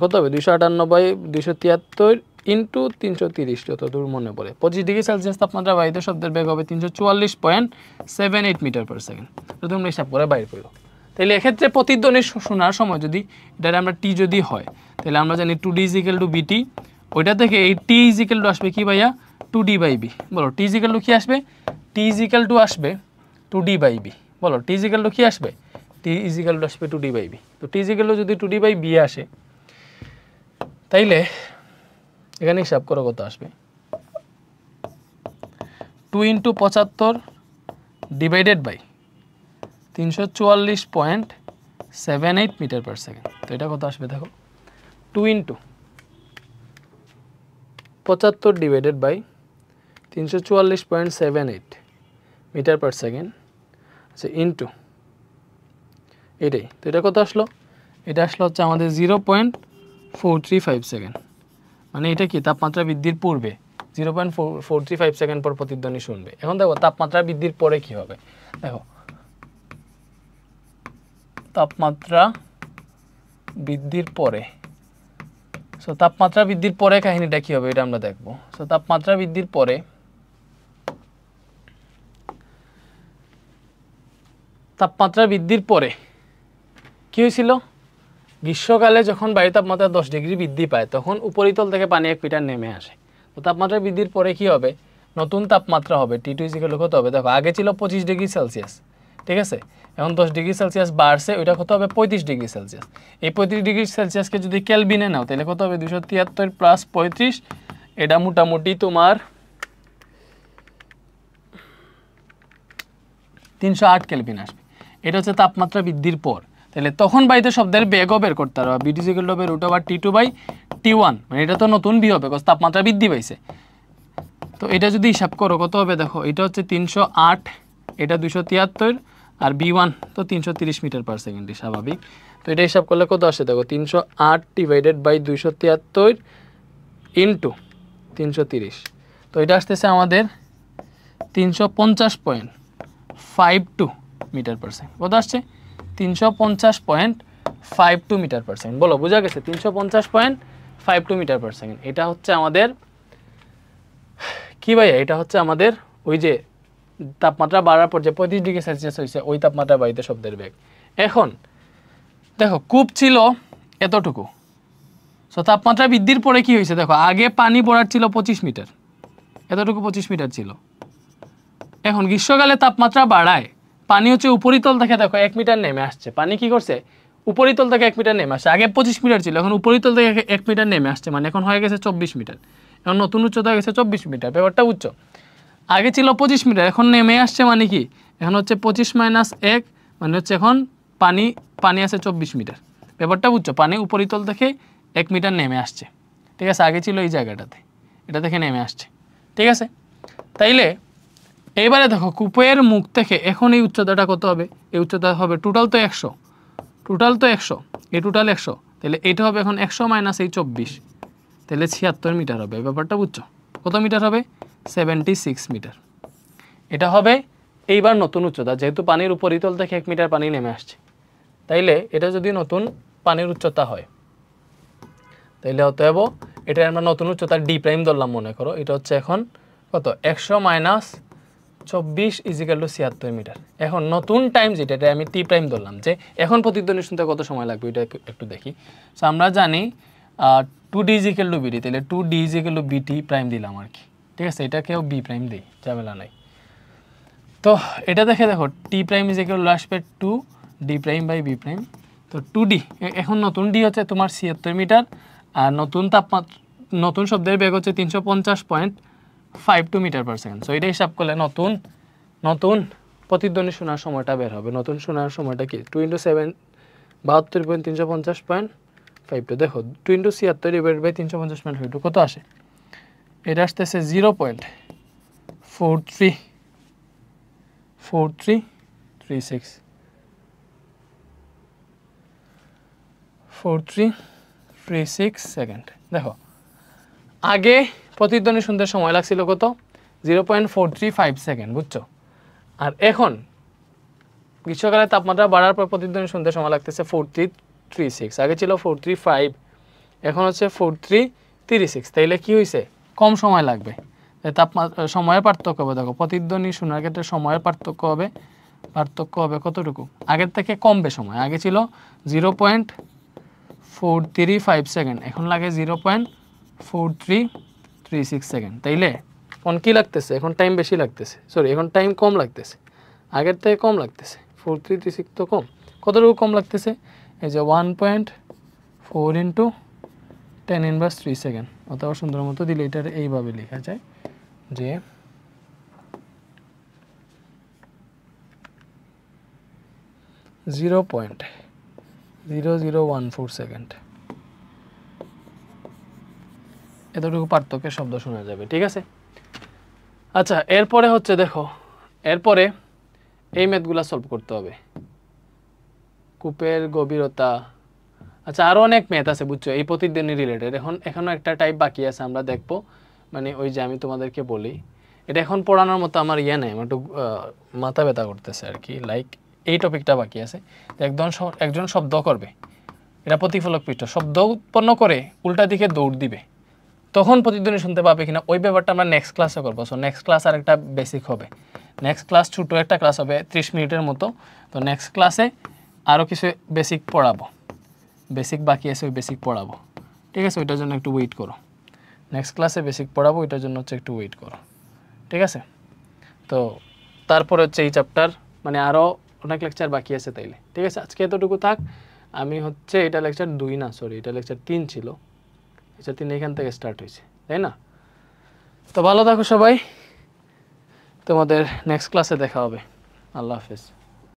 Speaker 1: কত হবে 298/273 ইন্টু 330 যতদূর মনে পড়ে। 25 ডিগ্রি সেলসিয়াস তাপমাত্রা বায়ুতে শব্দের বেগ হবে 344.78 মিটার পার সেকেন্ড। তো তোমরা হিসাব করে বাইর করো। তাহলে এক্ষেত্রে প্রতিধ্বনি শোনার সময় যদি এটা আমরা টি যদি হয়, তাহলে আমরা জানি 2D = BT, ওইটা থেকে এই T = আসবে কি ভাইয়া 2D/B। বলো T = কি আসবে, T = আসবে 2D/B। বলো T = কি আসবে, T = আসবে 2D/B। তো T যদি 2D/B আসে, তাইলে এখানে হিসাব করো কত আসবে, 2 × 75 divided by 344.78 meter per second. তো এটা কত আসবে দেখো, 2 × 75 divided by 344.78 meter per second, আচ্ছা, ইন্টু এটাই। তো এটা কত আসলো, এটা আসলো হচ্ছে আমাদের 0.435 সেকেন্ড। মানে এটা কি তাপমাত্রা বৃদ্ধির পূর্বে 0.435 সেকেন্ড পর প্রতিধ্বনি শুনবে। এখন দেখো তাপমাত্রা বৃদ্ধির পরে কি হবে, দেখো তাপমাত্রা বৃদ্ধির পরে, সো তাপমাত্রা বৃদ্ধির পরে কাহিনীটা কি হবে এটা আমরা দেখবো। সো তাপমাত্রা বৃদ্ধির পরে কি হয়েছিল, গ্রীষ্মকালে যখন বায়ু তাপমাত্রা 10 ডিগ্রি বৃদ্ধি পায় তখন উপরিতল থেকে পানি 1 মিটার নেমে আসে। তো তাপমাত্রা বৃদ্ধির পরে কি হবে, নতুন তাপমাত্রা হবে T2 = কত হবে দেখো, আগে ছিল 25 ডিগ্রি সেলসিয়াস, ঠিক আছে, এখন 10 ডিগ্রি সেলসিয়াস বাড়ছে, ওইটা কত হবে 35 ডিগ্রি সেলসিয়াস। এই 35 ডিগ্রি সেলসিয়াসকে যদি কেলভিনে নাও তাহলে কত হবে 273 + 35, এটা মোটামুটি তোমার 308 কেলভিন আসবে। এটা হচ্ছে তাপমাত্রা বৃদ্ধির পর। তাহলে তখন বায়ুতে শব্দের বেগও বের করতে পারবা, BT = √T2/T1, মানে এটা তো নতুন বি হবে, তাপমাত্রা বৃদ্ধি পাইছে। তো এটা যদি হিসাব করো কত হবে দেখো, এটা হচ্ছে 308, এটা 273, আর B1 তো 330 মিটার পার সেকেন্ড, স্বাভাবিক। তো এটা হিসাব করলে কত আসে দেখো, 308 ডিভাইডেড বাই 273 ইন্টু 330, তো এটা আসতেছে আমাদের 350.52 মিটার পার সেকেন্ড। কত আসছে 350.52 মিটার পার সেকেন্ড। বলো বোঝা গেছে, 350.52 মিটার পার সেকেন্ড। এটা হচ্ছে আমাদের কি ভাইয়া, এটা হচ্ছে আমাদের ওই যে তাপমাত্রা বাড়ার পর যে 35 ডিগ্রি সেলসিয়াস হয়েছে ওই তাপমাত্রা বায়ুতে শব্দের বেগ। এখন দেখো কূপ ছিল এতটুকু, সো তাপমাত্রা বৃদ্ধির পরে কি হয়েছে দেখো, আগে পানি পড়ার ছিল 25 মিটার, এতটুকু 25 মিটার ছিল। এখন গ্রীষ্মকালে তাপমাত্রা বাড়ায়, পানি হচ্ছে উপরিতল থেকে দেখো 1 মিটার নেমে আসছে, পানি কি করছে উপরিতল থেকে 1 মিটার নেমে আসছে, আগে 25 মিটার ছিল, এখন উপরিতল থেকে 1 মিটার নেমে আসছে, মানে এখন হয়ে গেছে 24 মিটার, এখন নতুন উচ্চতা হয়ে গেছে 24 মিটার। ব্যাপারটা উচ্চ, আগে ছিল 25 মিটার, এখন নেমে আসছে, মানে কি এখন হচ্ছে 25 - 1, মানে হচ্ছে এখন পানি আছে 24 মিটার। ব্যাপারটা বুঝছো, পানি উপরিতল থেকে 1 মিটার নেমে আসছে, ঠিক আছে, আগে ছিল এই জায়গাটাতে, এটা থেকে নেমে আসছে, ঠিক আছে। তাইলে এইবারে দেখো কূপের মুখ থেকে এখন এই উচ্চতাটা কত হবে, এই উচ্চতা হবে টোটাল তো 100, এই টোটাল 100, তাহলে এটা হবে এখন 100 - এই 24, তাহলে 76 মিটার হবে। ব্যাপারটা বুঝছো, কত মিটার হবে 76 মিটার। এটা হবে এইবার নতুন উচ্চতা, যেহেতু পানির উপরিতল থেকে 1 মিটার পানি নেমে আসছে, তাইলে এটা যদি নতুন পানির উচ্চতা হয় তাইলে অতএব এটা আমরা নতুন উচ্চতা ডি প্রাইম ধরলাম মনে করো, এটা হচ্ছে এখন কত 100 - 24 = 76 মিটার। এখন নতুন টাইম যেটা, এটা আমি টি প্রাইম ধরলাম, যে এখন প্রতিধ্বনি শুনতে কত সময় লাগবে এটা একটু দেখি। সো আমরা জানি 2D = BT, তাহলে 2D = BT প্রাইম দিলাম আর কি, ঠিক আছে, এটাকেও বি প্রাইম দিই, ঝামেলা নাই। তো এটা দেখো টি প্রাইম আসবে 2D prime by B prime. তো 2D, এখন নতুন ডি হচ্ছে তোমার 76 মিটার, আর নতুন তাপমাত্রা নতুন শব্দের বেগ হচ্ছে 350.52 মিটার পার সেকেন্ড। সো এটা হিসাব করলে নতুন প্রতিধ্বনি শোনার সময়টা বের হবে। নতুন শোনার সময়টা কি 2 × 7 72.350.52। দেখো 2 × 76 ডিভাইডেড বাই 350.52 কত আসে? এটা আসতেছে 0.4336 সেকেন্ড। দেখো আগে প্রতিধ্বনি শুনতে সময় লাগছিল কত? 0.435 সেকেন্ড, বুঝছো? আর এখন গ্রীষ্মকালে তাপমাত্রা বাড়ার পর প্রতিধ্বনি শুনতে সময় লাগতেছে 4336। আগে ছিল 435, এখন হচ্ছে 4336। তাইলে কি হয়েছে? কম সময় লাগবে। তাপমাত্রা সময়ের পার্থক্য হবে। দেখো প্রতিধ্বনি শোনার ক্ষেত্রে সময়ের পার্থক্য হবে কতটুকু? আগের থেকে কমবে সময়। আগে ছিল 0.435 সেকেন্ড, এখন লাগে 0.4336 সেকেন্ড। তাইলে এখন কি লাগতেছে? এখন টাইম বেশি লাগতেছে, সরি এখন টাইম কম লাগতেছে, আগের থেকে কম লাগতেছে। 4336 তো কম, কতটুকু কম লাগতেছে? এই যে 1.4 × 10⁻³ সেকেন্ড। অথবা সুন্দর মতো দিলে এটার এইভাবে লেখা যায় যে 0.0014 সেকেন্ড। এতটুকু পার্থক্যের শব্দ শোনা যাবে, ঠিক আছে? আচ্ছা, এরপরে হচ্ছে দেখো, এরপরে এই ম্যাথগুলো সলভ করতে হবে। কূপের গভীরতা, আচ্ছা আরও অনেক ম্যাথ আছে, বুঝছো, এই প্রতিধ্বনি রিলেটেড। এখনও একটা টাইপ বাকি আছে, আমরা দেখবো। মানে ওই যে আমি তোমাদেরকে বলি, এটা এখন পড়ানোর মতো আমার ইয়ে নেই, আমার একটু মাথা ব্যথা করতেছে আর কি। লাইক এই টপিকটা বাকি আছে। একজন শব্দ করবে, এটা প্রতিফলক পৃষ্ঠ, শব্দ উৎপন্ন করে উল্টা দিকে দৌড় দিবে, তখন প্রতিধ্বনি শুনতে পাবে কিনা ওই ব্যাপারটা আমরা নেক্সট ক্লাসে করবো। সো নেক্সট ক্লাস আর একটা বেসিক হবে। নেক্সট ক্লাস ছোটো একটা ক্লাস হবে 30 মিনিটের মতো। তো নেক্সট ক্লাসে আরও কিছু বেসিক পড়াবো, বেসিক বাকি আছে, ওই বেসিক পড়াবো, ঠিক আছে? ওইটার জন্য একটু ওয়েট করো। নেক্সট ক্লাসে বেসিক পড়াবো, ওইটার জন্য হচ্ছে একটু ওয়েট করো, ঠিক আছে? তো তারপরে হচ্ছে এই চ্যাপ্টার, মানে আরও অনেক লেকচার বাকি আছে তাইলে, ঠিক আছে? আজকে এতটুকু থাক। আমি হচ্ছে এটা লেকচার 2 না, সরি এটা লেকচার 3 ছিল। লেকচার 3 এখান থেকে স্টার্ট হয়েছে, তাই না? তো ভালো থাকো সবাই, তোমাদের নেক্সট ক্লাসে দেখা হবে। আল্লাহ হাফেজ।